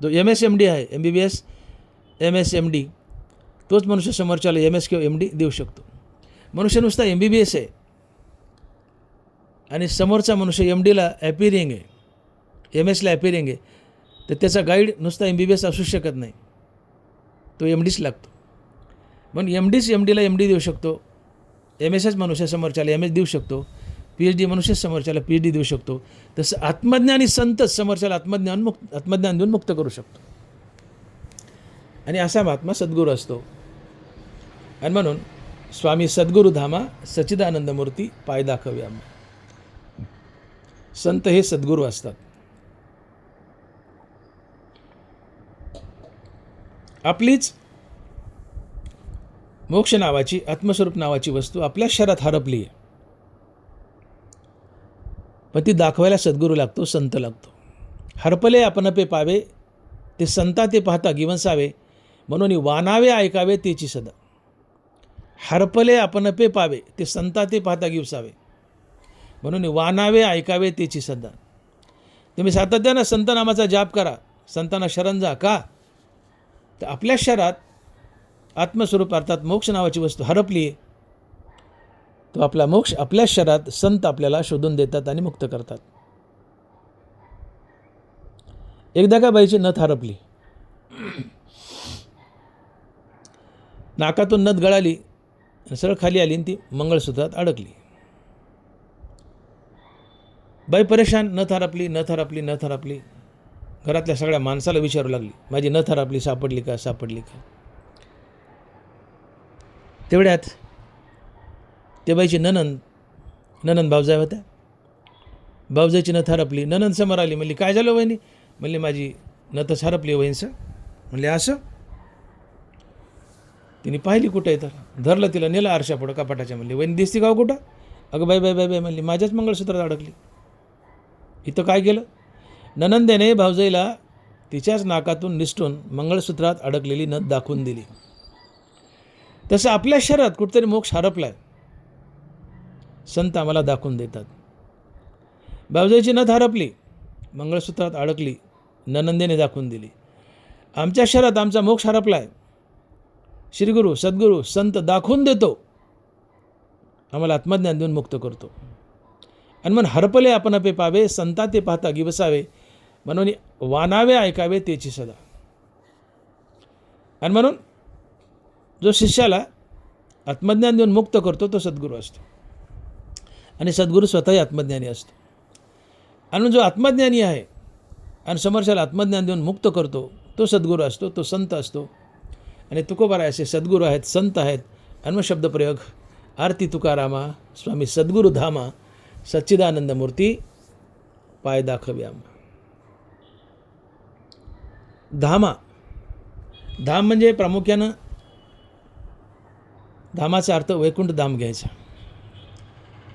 जो MSMD आहे, MBBS MSMD, तोच मनुष्य समोरच्याला MS किंवा MD देऊ शकतो. मनुष्य नुसता MBBS आहे आणि समोरचा मनुष्य MDला ॲपिरिंग आहे, MSला ॲपिरिंग आहे, तर त्याचा गाईड नुसता MBBS असू शकत नाही, तो MDच लागतो. म्हणून MDच MDला MD देऊ शकतो, MSच मनुष्य समोरच्याला MS देऊ शकतो, PhD मनुष्य समोरच्याला PhD देऊ शकतो. तसं आत्मज्ञानी संतच समोरच्याला आत्मज्ञान देऊन मुक्त करू शकतो. आणि असा महात्मा सद्गुरू असतो. आणि म्हणून स्वामी सद्गुरू धामा सच्चिदानंद मूर्ती पाय दाखव्या. संत हे सद्गुरू असतात. आपलीच मोक्ष नावाची, आत्मस्वरूप नावाची वस्तू आपल्या शरीरात हरपली आहे, पण ती दाखवायला सद्गुरू लागतो, संत लागतो. हरपले आपणपे पावे, ते संता ते पाहता गिवसावे, म्हणून वानावे ऐकावे तेची सदा. हरपले आपणपे पावे, ते संता ते पाहता गिवसावे, म्हणून वानावे ऐकावे तेची सदा. तुम्ही सातत्यानं संत नामाचा जाप करा, संतांना शरण जा. का? तर आपल्या शरीरात आत्मस्वरूप अर्थात मोक्ष नावाची वस्तू हरपली आहे. तो आपला मोक्ष आपल्या शरीरात संत आपल्याला शोधून देतात आणि मुक्त करतात. एकदा का बाईची नथ हरपली, नाकातून नथ गळाली, सरळ खाली आली आणि ती मंगळसूत्रात अडकली. बाई परेशान, नथ हरपली, नथ हरपली, नथ हरपली. घरातल्या सगळ्या माणसाला विचारू लागली, माझी नथ हरपली, सापडली का, सापडली का. तेवढ्यात ते बाईची ननंद भावजाई होत्या. भावजाईची नथ हरपली. ननंद समोर आली, म्हणली काय झालं वहिनी? म्हणली माझी नथच हरपली वहिनीचं. म्हणले असं? तिने पाहिली कुठं आहे, तर धरलं तिला, नेलं आरशा पुढं कपाटाच्या. म्हणली वहिनी दिसती का कुठं? अगं बाई बाई बाई बाई म्हणली माझ्याच मंगळसूत्रात अडकली. इथं काय केलं? ननंदेने भावजाईला तिच्याच नाकातून निसटून मंगळसूत्रात अडकलेली नथ दाखवून दिली. तसं आपल्या शरीरात कुठेतरी मोक्ष हरपलाय, संत आम्हाला दाखवून देतात. भावजाईची नथ हरपली, मंगळसूत्रात अडकली, ननंदेने दाखवून दिली. आमच्या शरीरात आमचा मोक्ष हरपलाय, श्रीगुरू सद्गुरू संत दाखवून देतो, आम्हाला आत्मज्ञान देऊन मुक्त करतो. आणि मग हरपले आपणपे पावे, संता ते पाहता गिवसावे, म्हणून वानावे ऐकावे तेची सदा. आणि म्हणून जो शिष्याला आत्मज्ञान देऊन मुक्त करतो तो सद्गुरू असतो. आणि सद्गुरू स्वतःही आत्मज्ञानी असतो. आणि जो आत्मज्ञानी आहे आणि समोरच्याला आत्मज्ञान देऊन मुक्त करतो तो सद्गुरू असतो, तो संत असतो. आणि तुकोबाराय असे सद्गुरू आहेत, संत आहेत. आणि मग शब्दप्रयोग, आरती तुकारामा स्वामी सद्गुरू धामा सच्चिदानंद मूर्ती पाय दाखव्या. धामा, धाम म्हणजे प्रामुख्यानं धामाचा अर्थ वैकुंठ धाम घ्यायचा.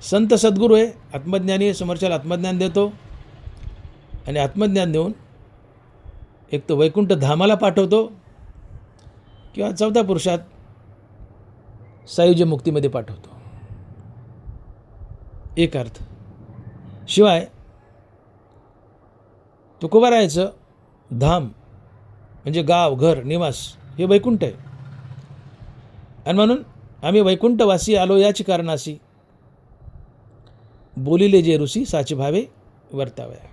संत सद्गुरू आहे, आत्मज्ञानी, समोरच्याला आत्मज्ञान देतो आणि आत्मज्ञान देऊन एक तो वैकुंठ धामाला पाठवतो किंवा चौथ्या पुरुषात सायुज्य मुक्तीमध्ये पाठवतो. एक अर्थ. शिवाय तुकोबारायचं धाम म्हणजे गाव, घर, निवास हे वैकुंठ आहे. आणि म्हणून आम्ही वैकुंठवासी आलो याची कारणासी, बोलिले जे ऋषी साचे भावे वर्तावया.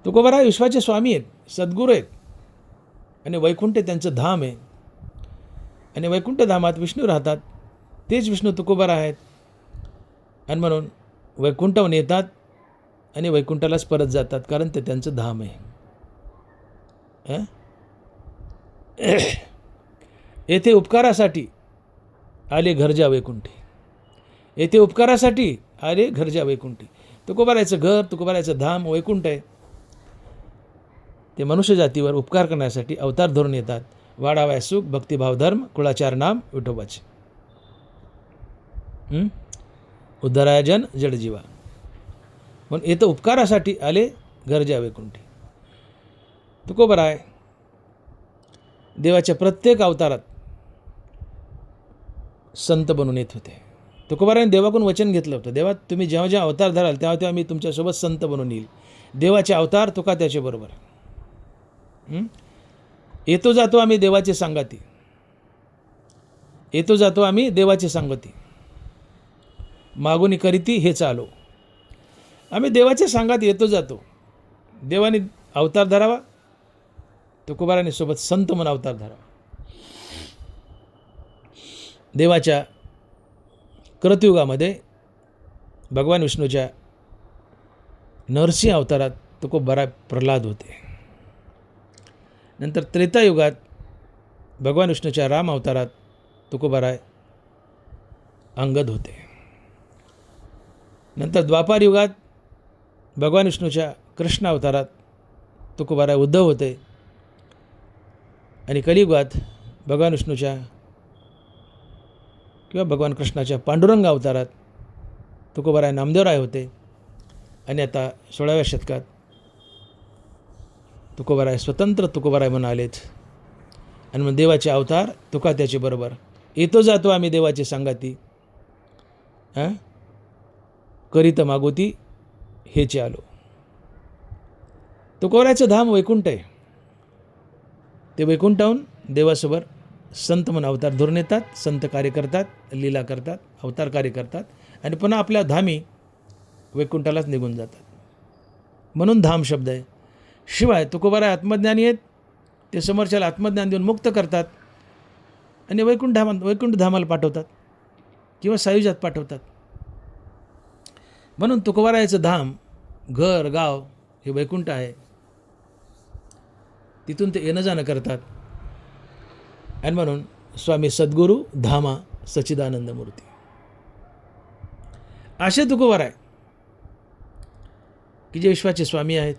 तुकोबाराय विश्वाचे स्वामी आहेत, सद्गुरू आहेत आणि वैकुंठ त्यांचं धाम आहे. आणि वैकुंठ धामात विष्णू राहतात, तेच विष्णू तुकोबाराय आहेत. आणि म्हणून वैकुंठाहून येतात आणि वैकुंठालाच परत जातात, कारण ते त्यांचं धाम आहे. येथे उपकारासाठी आले घरजा वैकुंठी, येथे उपकारासाठी आले घरजा वैकुंठी. तुकोबारायचं घर, तुकोबारायचं धाम वैकुंठ आहे. ते मनुष्य जातीवर उपकार करण्यासाठी अवतार धरून येतात. वाढावाय सुख, भक्तिभाव, धर्म, कुळाचार, नाम विठोबाचे, उद्धाराय जन जडजीवा. म्हणून येतं उपकारासाठी आले घरजा वैकुंठी. तुकोबाराय देवाच्या प्रत्येक अवतारात संत बनून येत होते. तुकोबाराने देवाकडून वचन घेतलं होतं, देवा तुम्ही जेव्हा जेव्हा अवतार धराल तेव्हा तेव्हा मी तुमच्यासोबत संत बनून येईल. देवाचे अवतार तुका त्याच्याबरोबर. येतो जातो आम्ही देवाची सांगती, येतो जातो आम्ही देवाची सांगती, मागून करीती हे चालो. आम्ही देवाच्या सांगात येतो जातो. देवाने अवतार धरावा, तुकोबाराने सोबत संत म्हणून अवतार धरावा. देवाच्या कृतयुगामध्ये भगवान विष्णूच्या नरसिंह अवतारात तुकोबाराय प्रल्हाद होते. नंतर त्रेतायुगात भगवान विष्णूच्या राम अवतारात तुकोबाराय अंगद होते. नंतर द्वापार युगात भगवान विष्णूच्या कृष्ण अवतारात तुकोबाराय उद्धव होते. आणि कलियुगात भगवान विष्णूच्या किंवा भगवान कृष्णाच्या पांडुरंग अवतारात तुकोबाराय नामदेवराय होते. आणि आता 16व्या शतकात तुकोबाराय स्वतंत्र तुकोबाराय म्हणून आलेत. आणि मग देवाचे अवतार तुका त्याचे बरोबर, येतो जातो आम्ही देवाची सांगाती, करीत मागोती हेचे आलो. तुकोबारायचं धाम वैकुंठ आहे. ते वैकुंठाहून देवासोबत संत म्हणून अवतार धरून येतात, संत कार्य करतात, लीला करतात, अवतार कार्य करतात आणि पुन्हा आपल्या धामी वैकुंठालाच निघून जातात. म्हणून धाम शब्द आहे. शिवाय तुकोबाराय आत्मज्ञानी आहेत. ते समोरच्याला आत्मज्ञान देऊन मुक्त करतात आणि वैकुंठ धामाला पाठवतात किंवा सायुज्यात पाठवतात. म्हणून तुकोबारायचं धाम, घर गाव हे वैकुंठ आहे. तिथून ते येणं जाणं करतात. आणि म्हणून स्वामी सद्गुरू धामा सच्चिदानंद मूर्ती असे तुकोबाराय की जे विश्वाचे स्वामी आहेत,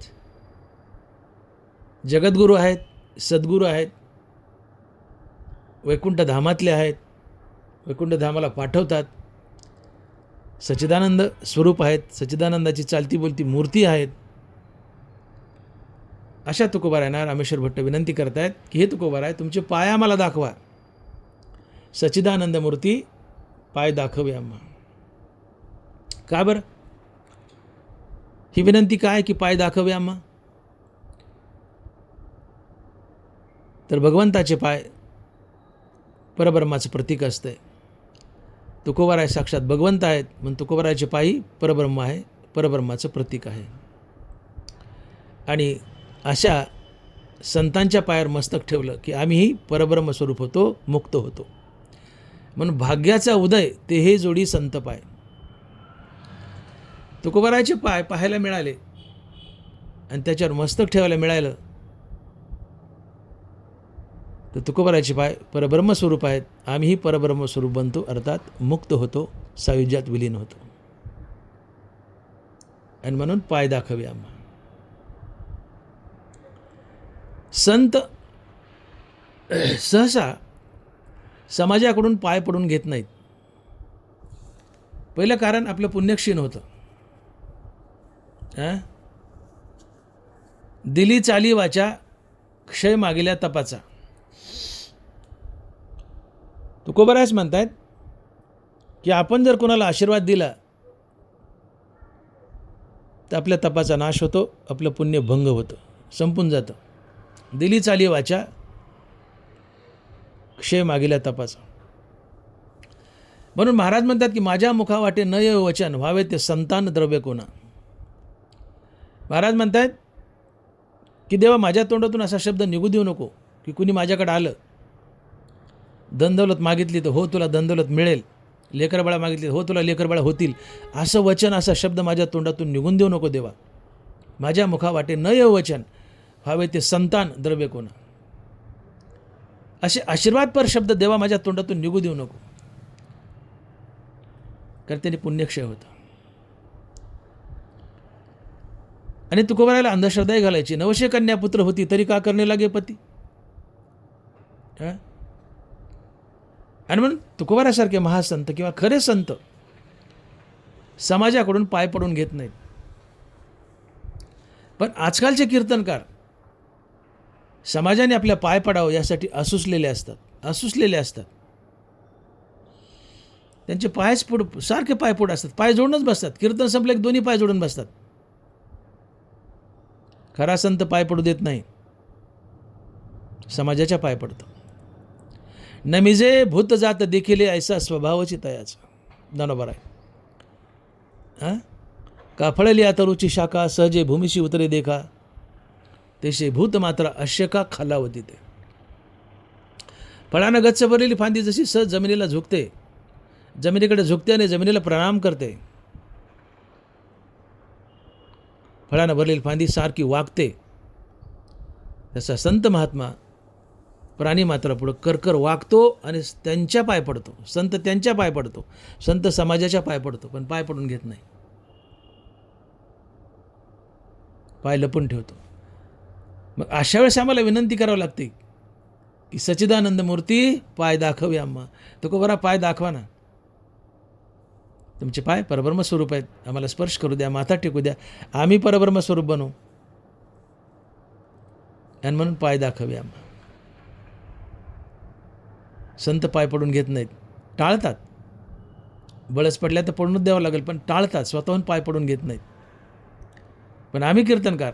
जगद्गुरू आहेत, सद्गुरू आहेत, वैकुंठ धामातले आहेत, वैकुंठ धामाला पाठवतात, सच्चिदानंद स्वरूप आहेत, सच्चिदानंदाची चालती बोलती मूर्ती आहेत. अशा तुकोबारायांना रामेश्वर भट्ट विनंती करतायत की हे तुकोबाराय तुमचे पाय आम्हाला दाखवा. सच्चिदानंद मूर्ती पाय दाखवे आम्हा. का बरं ही विनंती काय की पाय दाखवे आम्हा? तर भगवंताचे पाय परब्रह्माचं प्रतीक असतंय. तुकोबाराय साक्षात भगवंत आहेत म्हणून तुकोबारायचे पायी परब्रह्म आहे, परब्रह्माचं प्रतीक आहे. आणि अशा संतांच्या पायावर मस्तक ठेवलं की आम्हीही परब्रह्म स्वरूप होतो, मुक्त होतो. म्हणून भाग्याचा उदय ते हे जोडी संत पाय. तुकोबारायचे पाय पाहायला मिळाले आणि त्याच्यावर मस्तक ठेवायला मिळालं तर तुकोबारायचे पाय परब्रह्म स्वरूप आहेत. आम्हीही परब्रह्म स्वरूप बनतो, अर्थात मुक्त होतो, सायुज्यात विलीन होतो. आणि म्हणून पाय दाखवे आम्हा. संत सहसा समाजाकडून पाय पडून घेत नाहीत. पहिलं कारण आपलं पुण्यक्षीण होतं. दिली चाली वाचा क्षय मागिल्या तपाचा. तुकोबारायच म्हणतायत की आपण जर कोणाला आशीर्वाद दिला तर आपल्या तपाचा नाश होतो, आपलं पुण्य भंग होतं, संपून जातं. दिली चाली वाचा क्षय मागिल्या तपाचा. म्हणून महाराज म्हणतात की माझ्या मुखावाटे न ये वचन व्हावे ते संतान द्रव्य कोणा. महाराज म्हणतात की देवा माझ्या तोंडातून असा शब्द निघू देऊ नको की कुणी माझ्याकडे आलं, धनदौलत मागितली तर हो तुला धनदौलत मिळेल, लेकरबाळा मागितली हो तुला लेकरबाळा होतील, असं वचन असा शब्द माझ्या तोंडातून निघून देऊ नको देवा. माझ्या मुखावाटे न ये वचन व्हावे ते संतान द्रव्य कोणा. असे आशीर्वादपर शब्द देवा माझ्या तोंडातून निघू देऊ नको, कारण त्याने पुण्यक्षय होता. आणि तुकोबारायला अंधश्रद्धाही घालायची. 900 कन्या पुत्र होती तरी का करणे लागे पती. आणि म्हणून तुकोबारासारखे महासंत किंवा खरे संत समाजाकडून पाय पडून घेत नाहीत. पण आजकालचे कीर्तनकार समाजाने आपल्या पाय पडावं यासाठी असूसलेले असतात. त्यांचे पायच पुढं सारखे पाय पुढं असतात, पाय जोडूनच बसतात. कीर्तन संपलं की दोन्ही पाय जोडून बसतात. खरा संत पाय पडू देत नाही, समाजाच्या पाय पडतो. नमिजे भूत जात देखिले ऐसा स्वभावची तयाचा. बरोबर आहे. हां, काफळली तरुची शाखा सहजे भूमीशी उतरे देखा, तेशे भूत मात्र अश्यका खालावती. ते फळानं गच्च भरलेली फांदी जशी सहज जमिनीला झुकते, जमिनीकडे झुकते आणि जमिनीला प्रणाम करते, फळानं भरलेली फांदी सारखी वागते, तसा संत महात्मा प्राणी मात्र पुढं करकर वागतो आणि त्यांच्या पाय पडतो. संत त्यांच्या पाय पडतो, संत समाजाच्या पाय पडतो, पण पाय पडून घेत नाही, पाय लपून ठेवतो. मग अशा वेळेस आम्हाला विनंती करावी लागते की सच्चिदानंद मूर्ती पाय दाखवी आम्हा. तुकोबरा पाय दाखवा ना, तुमचे पाय परब्रह्मस्वरूप आहेत, आम्हाला स्पर्श करू द्या, माथा टेकू द्या, आम्ही परब्रह्मस्वरूप बनू. आणि म्हणून पाय दाखवी आम्हा. संत पाय पडून घेत नाहीत, टाळतात. बळच पडल्या तर पडूनच द्यावं लागेल, पण टाळतात, स्वतःहून पाय पडून घेत नाहीत. पण आम्ही कीर्तनकार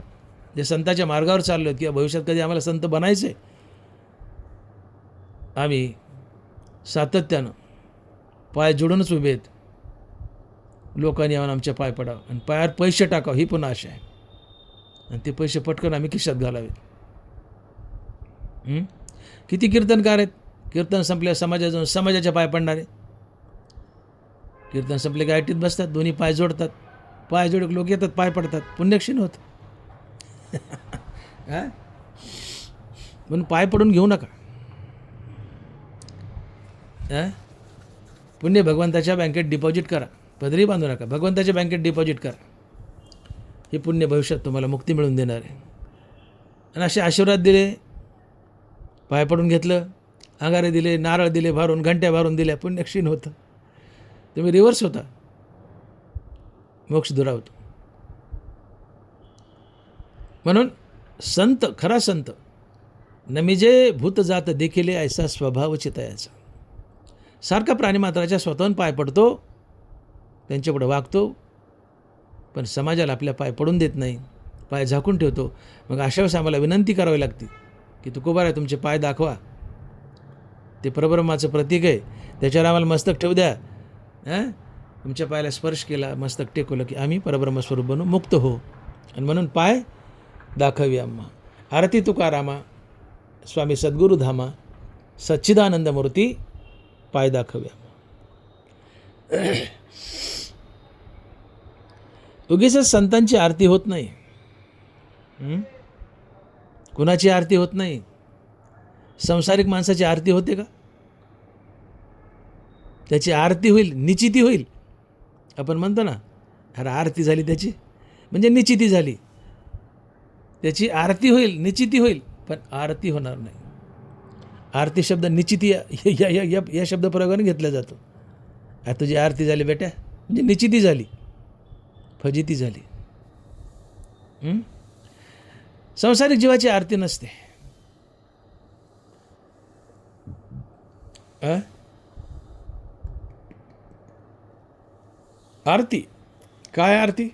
जे संताच्या मार्गावर चाललो आहेत किंवा भविष्यात कधी आम्हाला संत बनायचे, आम्ही सातत्यानं पाय जोडूनच उभे आहेत. लोकांनी येऊन आमच्या पाय पडावं आणि पायावर पैसे टाकावं ही पुन्हा आशा आहे. आणि ते पैसे पटकन आम्ही खिशात घालावेत. किती कीर्तनकार आहेत, कीर्तन संपल्या समाजाच्या पाय पडणारे. कीर्तन संपले की आयटीत बसतात, दोन्ही पाय जोडतात, पाय जोडक लोक येतात, पाय पडतात, पुण्यक्षीण होत. म्हणून पाय पडून घेऊ नका. पुण्य भगवंताच्या बँकेत डिपॉझिट करा, पदरी बांधू नका, भगवंताच्या बँकेत डिपॉझिट करा. हे पुण्य भविष्यात तुम्हाला मुक्ती मिळवून देणार आहे. आणि असे आशीर्वाद दिले, पाय पडून घेतलं, अंगारे दिले, नारळ दिले भारून, घंट्या भारून दिल्या, पुण्यक्षीण होतं. तुम्ही रिव्हर्स होता, मोक्ष दुरावतो. म्हणून संत, खरा संत नमिजे भूत जात देखिले ऐसा स्वभावची तयाचा. सारखा प्राणीमात्राच्या स्वतःहून पाय पडतो, त्यांच्यापुढे वागतो, पण समाजाला आपल्या पाय पडून देत नाही, पाय झाकून ठेवतो. मग अशा वेळेस आम्हाला विनंती करावी लागते की तुकोबारा तुमचे पाय दाखवा, ते परब्रह्माचं प्रतीक आहे, त्याच्यावर आम्हाला मस्तक ठेवू द्या. तुमच्या पायाला स्पर्श केला, मस्तक टेकवलं की आम्ही परब्रह्मस्वरूप बनू, मुक्त हो. आणि म्हणून पाय दाखवी आम्हा. आरती तुकारामा स्वामी सद्गुरू धामा सच्चिदानंद मूर्ती पाय दाखवी आम्हा. उगीच संतांची आरती होत नाही, कुणाची आरती होत नाही. संसारिक माणसाची आरती होते का? त्याची आरती होईल, निचिती होईल. आपण म्हणतो ना, अरे आरती झाली त्याची म्हणजे निचिती झाली. त्याची आरती होईल, निचिती होईल, पण आरती होणार नाही. आरती शब्द निचिती या शब्द प्रयोगाने घेतला जातो. आता तुझी आरती झाली बेटा म्हणजे निचिती झाली, फजिती झाली. संसारिक जीवाची आरती नसते. आरती काय? आरती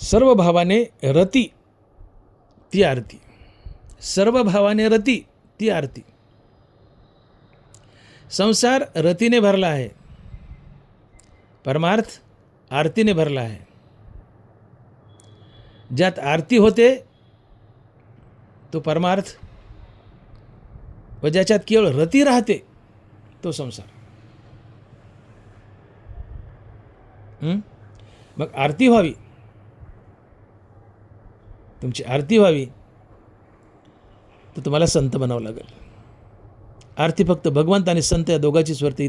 सर्व भावाने रती ती आरती, सर्व भावाने रती ती आरती. संसार रतीने भरला आहे, परमार्थ आरतीने भरला आहे. ज्यात आरती होते तो परमार्थ, व ज्याच्यात केवळ रती राहते तो संसार. मग आरती व्हावी, तुमची आरती व्हावी तर तुम्हाला संत बनावं लागेल. आरती फक्त भगवंत आणि संत या दोघांचीच वरती,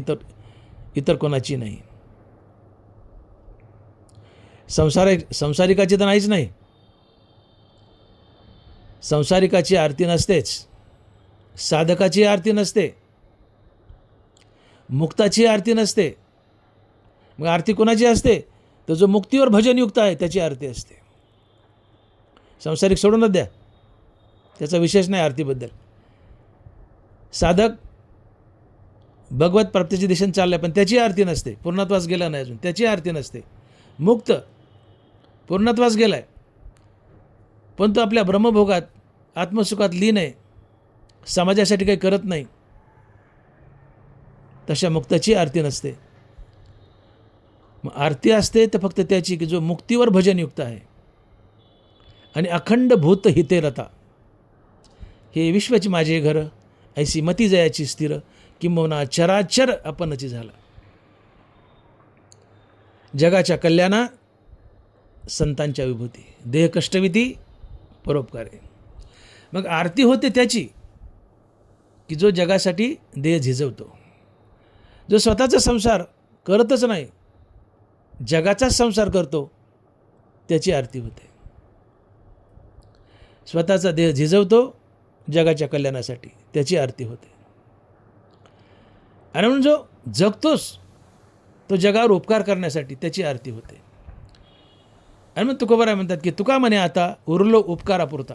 इतर कोणाची नाही. संसारिकाची तर नाहीच नाही. संसारिकाची आरती नसतेच, साधकाची आरती नसते, मुक्ताची आरती नसते. मग आरती कोणाची असते? तर जो मुक्तीवर भजनयुक्त आहे त्याची आरती असते. संसारिक सोडूनच द्या, त्याचा विशेष नाही आरतीबद्दल. साधक भगवत प्राप्तीची दिशेने चालला पण त्याची आरती नसते, पूर्णत्वास गेला नाही अजून, त्याची आरती नसते. मुक्त पूर्णत्वास गेला आहे, पण तो आपल्या ब्रह्मभोगात आत्मसुखात लीन आहे, समाजासाठी काही करत नाही, तशा मुक्ताची आरती नसते. मग आरती असते तर फक्त त्याची की जो मुक्तीवर भजनयुक्त आहे आणि अखंड भूत हिते रता. हे विश्वाची माझे घर, ऐसी मती जयाची स्थिर, किंबहुना चराचर आपणची झाला. जगाच्या कल्याणा संतांच्या विभूती, देह कष्टविती परोपकारे. मग आरती होते त्याची की जो जगासाठी देह झिजवतो, जो स्वतःचा संसार करतच नाही, जगाचाच संसार करतो, त्याची आरती होते. स्वतःचा देह झिजवतो जगाच्या कल्याणासाठी, त्याची आरती होते. आणि म्हणून जो जगतोस तो जगावर उपकार करण्यासाठी, त्याची आरती होते. आणि मग तुकोबाराय म्हणतात की तुका म्हणे आता उरलो उपकारापुरता,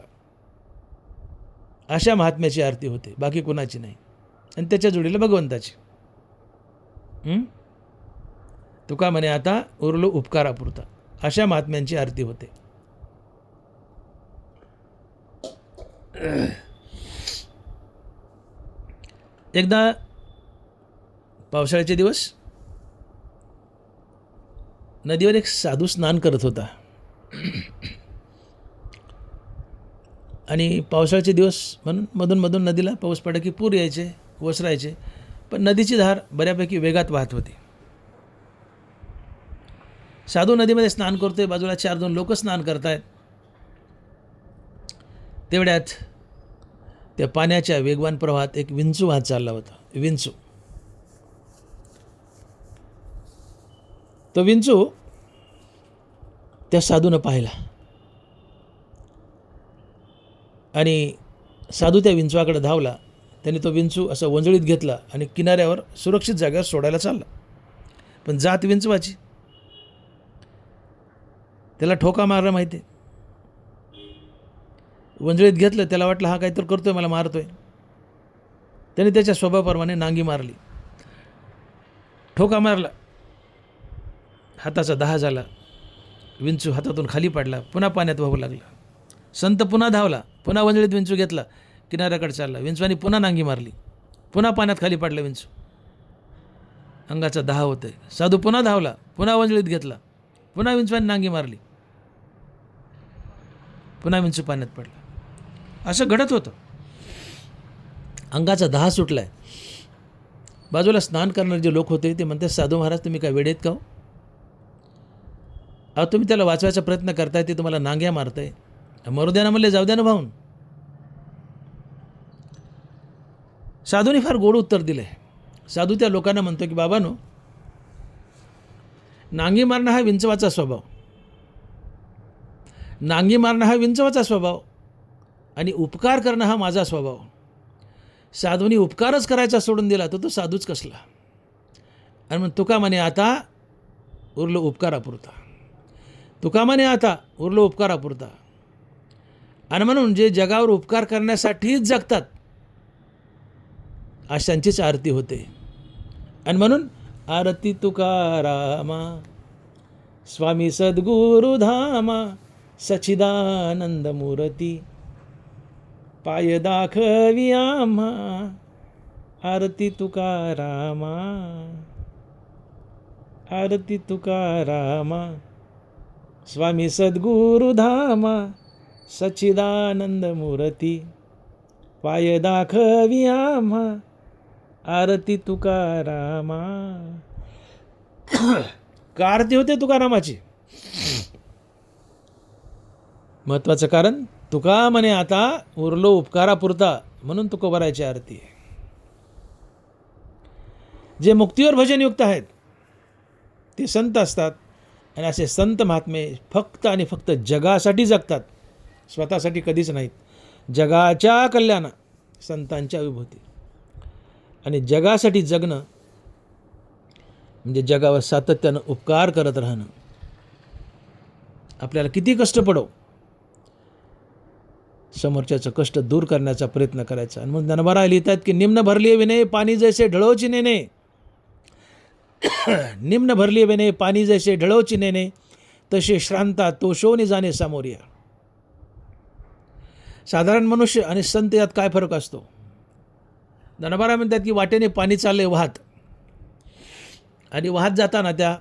अशा महात्म्याची आरती होते, बाकी कुणाची नाही. आणि त्याच्या जोडीला भगवंताची. तुका म्हणे आता उरलो उपकारापुरता, अशा महात्म्यांची आरती होते. एकदा पावसाळ्याचे दिवस नदीवर एक साधू स्नान करत होता. आणि पावसाळ्याचे दिवस म्हणून मधून मधून नदीला पाऊस पडला की पूर यायचे, ओसरायचे, पण नदीची धार बऱ्यापैकी वेगात वाहत होती. साधू नदीमध्ये स्नान करतोय, बाजूला 4-2 लोक स्नान करतायत. तेवढ्यात त्या पाण्याच्या वेगवान प्रवाहात एक विंचू वाहत चालला होता. विंचू, तो विंचू त्या साधूनं पाहिला आणि साधू त्या विंचवाकडे धावला. त्याने तो विंचू असं वंजळीत घेतला आणि किनाऱ्यावर सुरक्षित जागेवर सोडायला चालला. पण जात विंचवाची, त्याला ठोका मारला माहिती आहे. वंजळीत घेतलं, त्याला वाटलं हा काहीतरी करतोय, मला मारतोय. त्याने त्याच्या स्वभावाप्रमाणे नांगी मारली, ठोका मारला, हाताचा दाह झाला, विंचू हातातून खाली पडला, पुन्हा पाण्यात वाहू लागला. संत पुन्हा धावला, पुन्हा वंजळीत विंचू घेतला, किनाऱ्याकडे चालला. विंचवानी पुन्हा नांगी मारली, पुन्हा पाण्यात खाली पडला विंचू, अंगाचा दाह होतोय. साधू पुन्हा धावला, पुन्हा वंजळीत घेतला, पुन्हा विंचवानी नांगी मारली, पुन्हा विंचू पाण्यात पडला. असं घडत होतं. अंगाचा दाह सुटलाय. बाजूला स्नान करणारे जे लोक होते ते म्हणतात, साधू महाराज तुम्ही काय वेडेत का हो? अहो तुम्ही त्याला वाचवायचा प्रयत्न करताय, ते तुम्हाला नांग्या मारताय, मरू द्या ना म्हणले, जाऊ द्या ना भाऊन. साधूने फार गोड उत्तर दिले. साधू त्या लोकांना म्हणतो की बाबांनो, नांगी मारणं हा विंचवाचा स्वभाव, नांगी मारणं हा विंचवाचा स्वभाव आणि उपकार करणं हा माझा स्वभाव. साधूने उपकारच करायचा सोडून दिला तर तो साधूच कसला. आणि मग तुका म्हणे आता उरलो उपकारापुरता, तुका म्हणे आता उरलो उपकारापुरता. आणि म्हणून जे जगावर उपकार करण्यासाठीच जगतात अशांचीच आरती होते. आणि म्हणून आरती तुकारामा स्वामी सद्गुरु धामा सच्चिदानंद मूर्ती पाय दाखवी आम्हा. आरती तुकारामा, आरती तुकारामा स्वामी सद्गुरु धामा सच्चिदानंद मूर्ती पाय दाखवी आम्हा. आरती तुकारामा. का आरती होते तुकारामाची? महत्वाचं कारण, तुका म्हणे आता उरलो उपकारापुरता, म्हणून तुकोबारायची आरती आहे. जे मुक्तीवर भजनयुक्त आहेत ते संत असतात. आणि असे संत महात्मे फक्त आणि फक्त जगासाठी जगतात, स्वतःसाठी कधीच नाहीत. जगाच्या कल्याणा संतांच्या विभूती. आणि जगासाठी जगणं म्हणजे जगावर सातत्यानं उपकार करत राहणं. आपल्याला किती कष्ट पडो, समोरच्याचं कष्ट दूर करण्याचा प्रयत्न करायचा. आणि मग ज्ञानोबा लिहितात की निम्न भरली विने पाणी जैसे ढळोची नेणे निम्न भरली विने पाणी जैसे ढळोची नेणे तसे श्रांता तोषोनी जाणे सामोरिया. साधारण मनुष्य आणि संत यात काय फरक असतो? ज्ञानोबा म्हणतात की वाटेने पाणी चालले वाहत, आणि वाहत जाताना त्या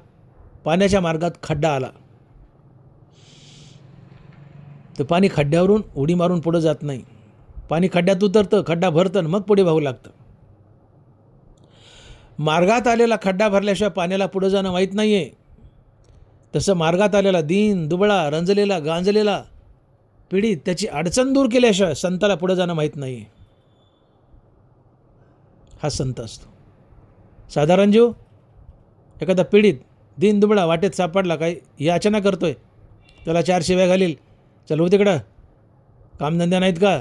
पाण्याच्या मार्गात खड्डा आला, तर पाणी खड्ड्यावरून उडी मारून पुढं जात नाही. पाणी खड्ड्यात उतरतं, खड्डा भरतं, मग पुढे वाहू लागतं. मार्गात आलेला खड्डा भरल्याशिवाय पाण्याला पुढं जाणं माहीत नाही आहे. तसं मार्गात आलेला दीन दुबळा रंजलेला गांजलेला पीडित त्याची अडचण दूर केल्याशिवाय संताला पुढं जाणं माहीत नाही आहे. हा संत असतो. साधारण जीव एखादा पीडित दीन दुबळा वाटेत सापडला, काही याचना करतोय, त्याला 4 शिव्या घालील, चल हो तिकडं, कामधंद्या नाहीत का,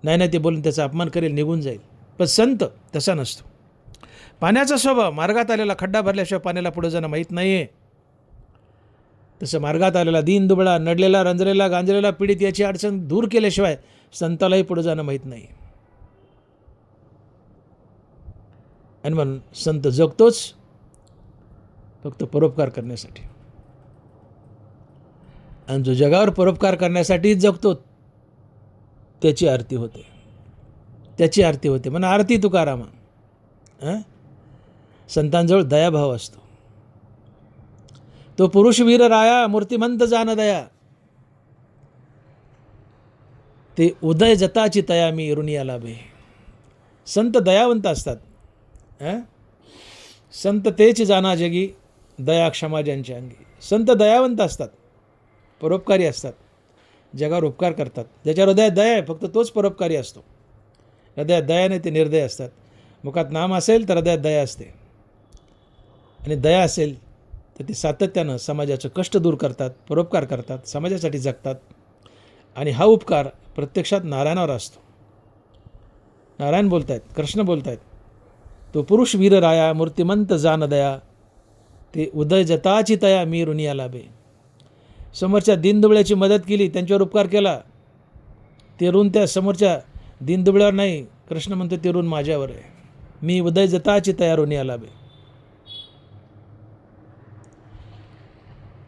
नाही ते बोलून त्याचा अपमान करेल, निघून जाईल. पण संत तसा नसतो. पाण्याचा स्वभाव मार्गात आलेला खड्डा भरल्याशिवाय पाण्याला पुढे जाणं माहीत नाही आहे. तसं मार्गात आलेला दीन दुबळा नडलेला रंजलेला गांजलेला पीडित याची अडचण दूर केल्याशिवाय संतालाही पुढे जाणं माहीत नाही. आणि म्हणून संत जगतोच फक्त परोपकार करण्यासाठी. आणि जो जगावर परोपकार करण्यासाठी जगतो त्याची आरती होते, त्याची आरती होते. म्हणा आरती तुकारामा. संतांजवळ दयाभाव असतो. तो पुरुष वीर राया मूर्तिमंत जान दया, ते उदय जताची तया मी ऋणिया लाभे. संत दयावंत असतात. संत तेच जाना जगी दया क्षमा ज्यांच्या अंगी. संत दयावंत असतात, परोपकारी असतात, जगावर उपकार करतात. ज्याच्या हृदयात दया आहे फक्त तोच परोपकारी असतो. हृदयात दया नाही ते निर्दय असतात. मुखात नाम असेल तर हृदयात दया असते, आणि दया असेल तर ते सातत्यानं समाजाचं कष्ट दूर करतात, परोपकार करतात, समाजासाठी जगतात. आणि हा उपकार प्रत्यक्षात नारायणावर असतो. नारायण बोलत आहेत, कृष्ण बोलत आहेत, तो पुरुष वीर राया मूर्तिमंत जान दया, ते उदय जताची तया मी ऋणिया लाभे. समोरच्या दीनदुबळ्याची मदत केली, त्यांच्यावर उपकार केला, ते ऋण त्या समोरच्या दीनदुबळ्यावर नाही, कृष्ण म्हणतो ते ऋण माझ्यावर आहे. मी उदय जताची तया ऋणिया लाभे.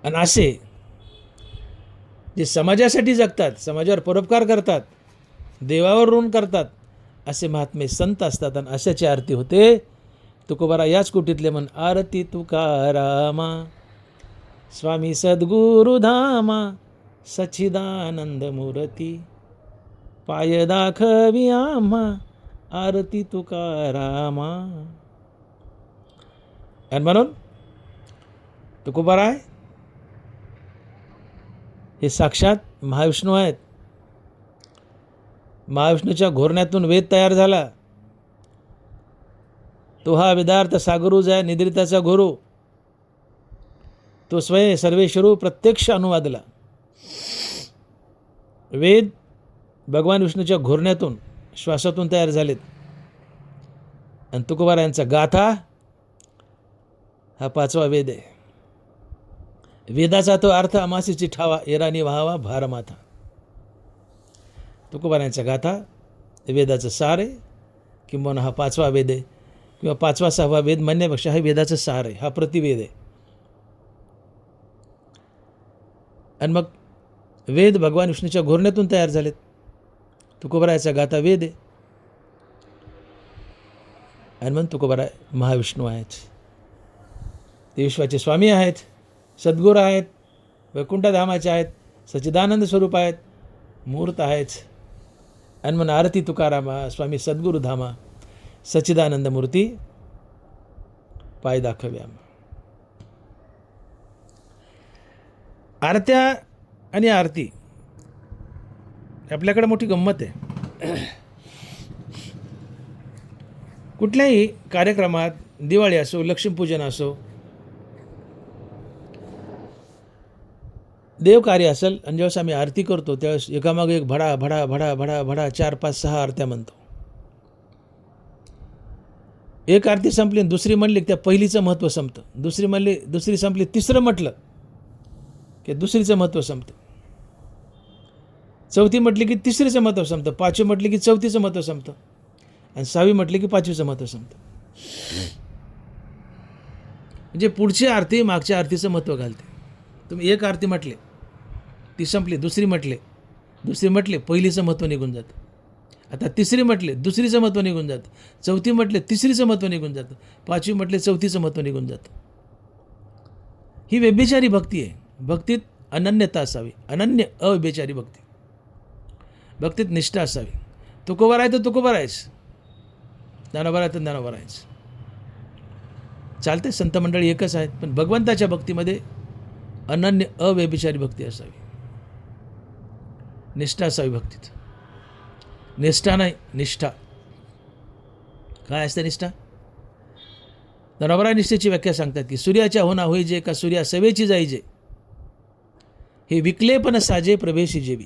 आणि असे जे समाजासाठी जगतात, समाजावर परोपकार करतात, देवावर ऋण करतात, असे महात्मे संत असतात. आणि अशाची आरती होते. तुकोबारा याच कुटीतले म्हण, आरती तुकारामा स्वामी सद्गुरुधामा सच्चिदानंद मूर्ती पाय दाखवी आम्हा आरती तुकारामा. आणि म्हणून तुकोबारा आहे हे साक्षात महाविष्णू आहेत. महाविष्णूच्या घोरण्यातून वेद तयार झाला. तो हा वेदार्थ सागरूज आहे, निद्रिताचा गुरु. तो स्वयं सर्वेश्वरू प्रत्यक्ष अनुवादला. वेद भगवान विष्णूच्या घोरण्यातून श्वासातून तयार झालेत. आणि तुकोबारा यांचा गाथा हा 5वा वेद आहे. वेदाचा तो अर्थ अमासीची ठावा एरानी व्हावा भारमाथा. तुकोबारा यांचा गाथा वेदाचं सार आहे, किंबहुना हा 5वा वेद आहे, किंवा 5वा 6वा वेद म्हणण्यापेक्षा हा वेदाचं सार आहे, हा प्रतिवेद आहे. आणि मग वेद भगवान विष्णूच्या घोरण्यातून तयार झालेत. तुकोबारा याचा गाथा वेद आहे. आणि म्हणून तुकोबारा महाविष्णू आहेत, ते विश्वाचे स्वामी आहेत, सद्गुरू आहेत, वैकुंठधामाचे आहेत, सच्चिदानंद स्वरूप आहेत, मूर्त आहेत. आणि म्हणून आरती तुकारामा स्वामी सद्गुरुधामा सच्चिदानंद मूर्ती पाय दाखव्या. आरत्या आणि आरती आपल्याकडे मोठी गंमत आहे. कुठल्याही कार्यक्रमात, दिवाळी असो, लक्ष्मीपूजन असो, देवकार्य असेल, आणि ज्यावेळेस आम्ही आरती करतो त्यावेळेस एकामागे एक भडा भडा भडा भडा भडा 4, 5, 6 आरत्या म्हणतो. एक आरती संपली, दुसरी म्हणली त्या पहिलीचं महत्त्व संपतं. दुसरी संपली, तिसरं म्हटलं की दुसरीचं महत्त्व संपतं. चौथी म्हटली की तिसरीचं महत्त्व संपतं, पाचवी म्हटली की चौथीचं महत्त्व संपतं, आणि सहावी म्हटली की पाचवीचं महत्त्व संपतं. म्हणजे पुढची आरती मागच्या आरतीचं महत्त्व घालते. तुम्ही एक आरती म्हटले ती संपली, दुसरी म्हटले पहिलीचं महत्त्व निघून जातं. आता तिसरी म्हटले दुसरीचं महत्त्व निघून जातं, चौथी म्हटले तिसरीचं महत्त्व निघून जातं, पाचवी म्हटले चौथीचं महत्त्व निघून जातं. ही व्यभिचारी भक्ती आहे. भक्तीत अनन्यता असावी, अनन्य अव्यभिचारी भक्ती. भक्तीत निष्ठा असावी. तुकोबा आहे तर तुकोबा आहेच, ज्ञानोबा आहे तर ज्ञानोबा आहेच. चालते, संत मंडळी एकच आहेत, पण भगवंताच्या भक्तीमध्ये अनन्य अव्यभिचारी भक्ती असावी, निष्ठा असावी भक्तीत. निष्ठा नाही, निष्ठा. काय असते निष्ठा? ज्ञानोबा निष्ठेची व्याख्या सांगतात की सूर्याच्या होना होईजे का सूर्या सवेची जाईजे, हे विकलेपण साजे प्रभेशी जेवी.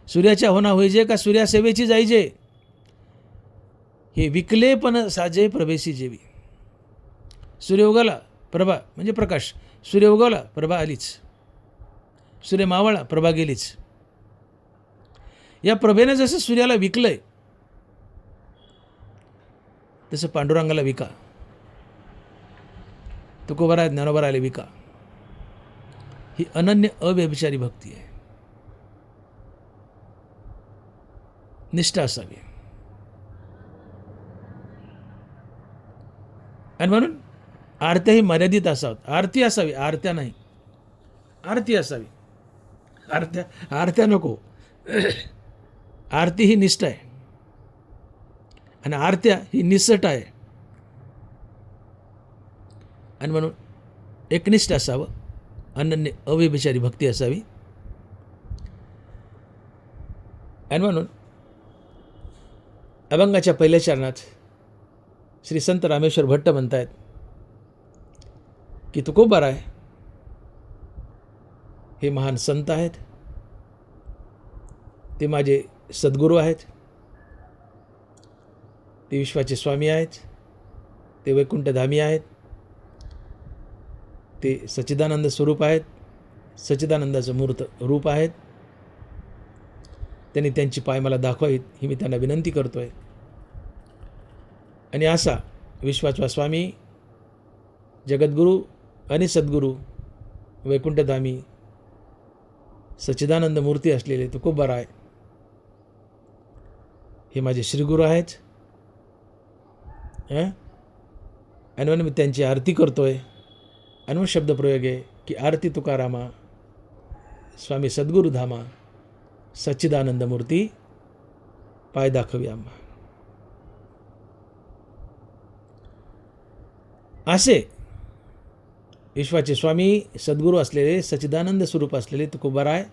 सूर्याच्या होना होईजे का सूर्या सेवेची जाईजे, हे विकलेपण साजे प्रभेशी जेवी. सूर्य उगवला, प्रभा म्हणजे प्रकाश. सूर्य उगवला, प्रभा आलीच. सूर्य मावळला, प्रभा गेलीच. या प्रभेनं जसं सूर्याला विकलंय तसं पांडुरंगाला विका. तुकोबा ज्ञानोबा आले विका. ही अनन्य अव्यभिचारी भक्ती आहे. निष्ठा असावी. आणि म्हणून आरत्या ही मर्यादित असाव्यात. आरती असावी, आरत्या नाही. आरती असावी, आरत्या नको. आरती ही निष्ठा आहे आणि आरत्या ही निसट आहे. आणि म्हणून एकनिष्ठ असावं, अनन्य अव्यभिचारी भक्ती असावी. आणि म्हणून अभंगाच्या पहिल्या चरणात श्री संत रामेश्वर भट्ट म्हणतायत की तुकोबाराय हे महान संत आहेत, ते माझे सद्गुरू आहेत, ते विश्वाचे स्वामी आहेत, ते वैकुंठधामी आहेत, ते सच्चिदानंद स्वरूप आहेत, सच्चिदानंदाचं मूर्त रूप आहेत. त्यांनी त्यांची पाय मला दाखवावीत ही मी त्यांना विनंती करतोय. आणि असा विश्वाचा स्वामी, जगद्गुरू आणि सद्गुरू, वैकुंठधामी, सच्चिदानंद मूर्ती असलेले तुकोबाराय हे माझे श्रीगुरू आहेत. आणि म्हणून मी त्यांची आरती करतोय. आणि मग शब्दप्रयोग आहे की आरती तुकारामा, स्वामी सद्गुरू धामा, सच्चिदानंद मूर्ती, पाय दाखवी आम्हा. असे विश्वाचे स्वामी, सद्गुरू असलेले, सच्चिदानंद स्वरूप असलेले तुकोबाराय,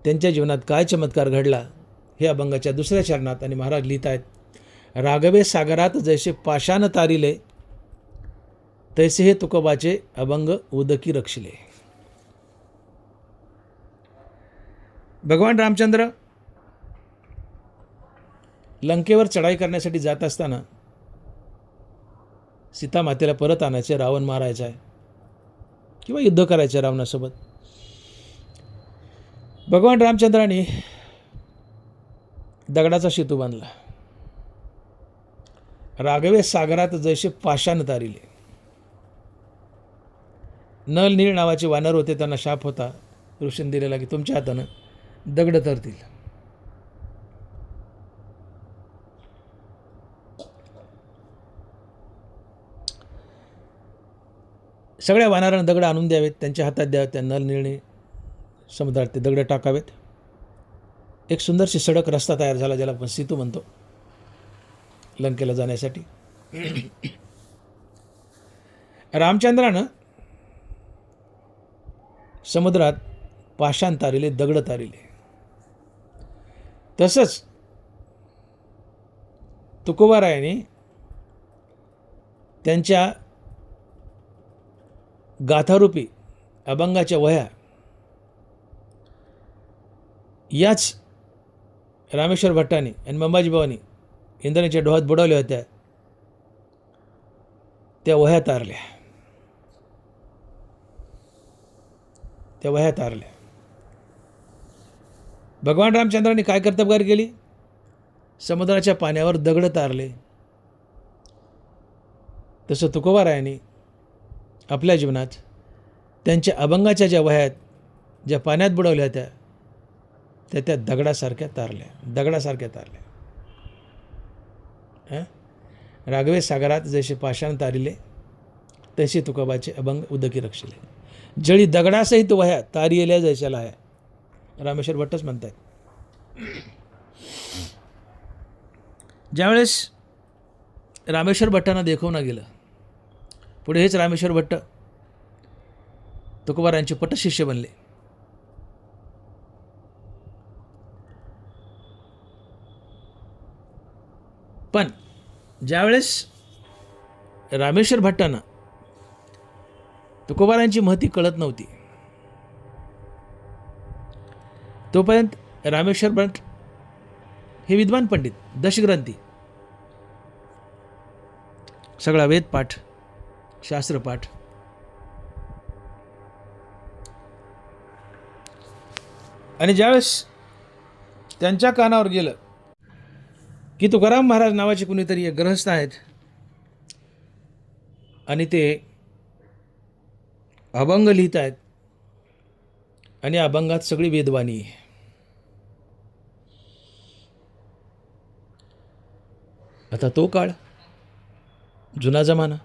त्यांच्या जीवनात काय चमत्कार घडला हे अभंगाच्या दुसऱ्या चरणात. आणि महाराज लिहित आहेत, रागवे सागरात जैसे पाषाण तारिले, तैसे हे तुकोबाचे अभंग उदकी रक्षिले. भगवान रामचंद्र लंकेवर चढाई करण्यासाठी जात असताना सीता मातेला परत आणायचे, रावण मारायचा आहे किंवा युद्ध करायचं रावणासोबत. भगवान रामचंद्राने दगडाचा सेतू बांधला. रागवे सागरात जैसे पाषाण तारिले. नल नीळ नावाचे वानर होते, त्यांना शाप होता ऋषीने दिलेला की तुमच्या हातानं दगड तरतील. सगळ्या वानरांना दगड आणून द्यावेत, त्यांच्या हातात द्यावेत. त्या नल नीळने समुद्रात ते दगड टाकावेत. एक सुंदरशी सडक रस्ता तयार झाला, ज्याला आपण सेतू म्हणतो, लंकेला जाण्यासाठी. रामचंद्रानं समुद्रात पाषाण तारिले, दगड तारिले. तसंच तुकोबारायाने त्यांच्या गाथारूपी अभंगाच्या वह्या याच रामेश्वर भट्टाने आणि मंबाजी भावानी इंद्राणीच्या डोहात बुडवल्या होत्या, त्या वह्या तारल्या. त्या वह्या तारल्या. भगवान रामचंद्रांनी काय कर्तबगारी केली? समुद्राच्या पाण्यावर दगड तारले. तसं तुकोबारायांनी आपल्या जीवनात त्यांच्या अभंगाच्या ज्या वह्या आहेत, ज्या पाण्यात बुडवल्या होत्या, त्या दगडासारख्या तारल्या. राघवे सागरात जसे पाषाण तारिले, तसे तुकोबाचे अभंग उदकी रक्षिले. जळी दगडासहित वह्या तारियल्या जैशाला आहे. रामेश्वर भट्टच म्हणतात. ज्यावेळेस रामेश्वर भट्टांना देखवणं गेलं, पुढे हेच रामेश्वर भट्ट तुकोबारायांचे पटशिष्य बनले. पण ज्यावेळेस रामेश्वर भट्टांना तुकोबारायांची महती कळत नव्हती, तोपर्यंत रामेश्वर भट्ट हे विद्वान पंडित, दशग्रंथी, सगळा वेदपाठ, शास्त्रपाठ, आणि ज्यावेळेस त्यांच्या कानावर गेलं की तुकाराम महाराज नावाचे कुणीतरी एक गृहस्थ आहेत आणि ते अभंग लिहित आहेत आणि अभंगात सगळी वेदवाणी आहे. आता तो काळ, जुना जमाना.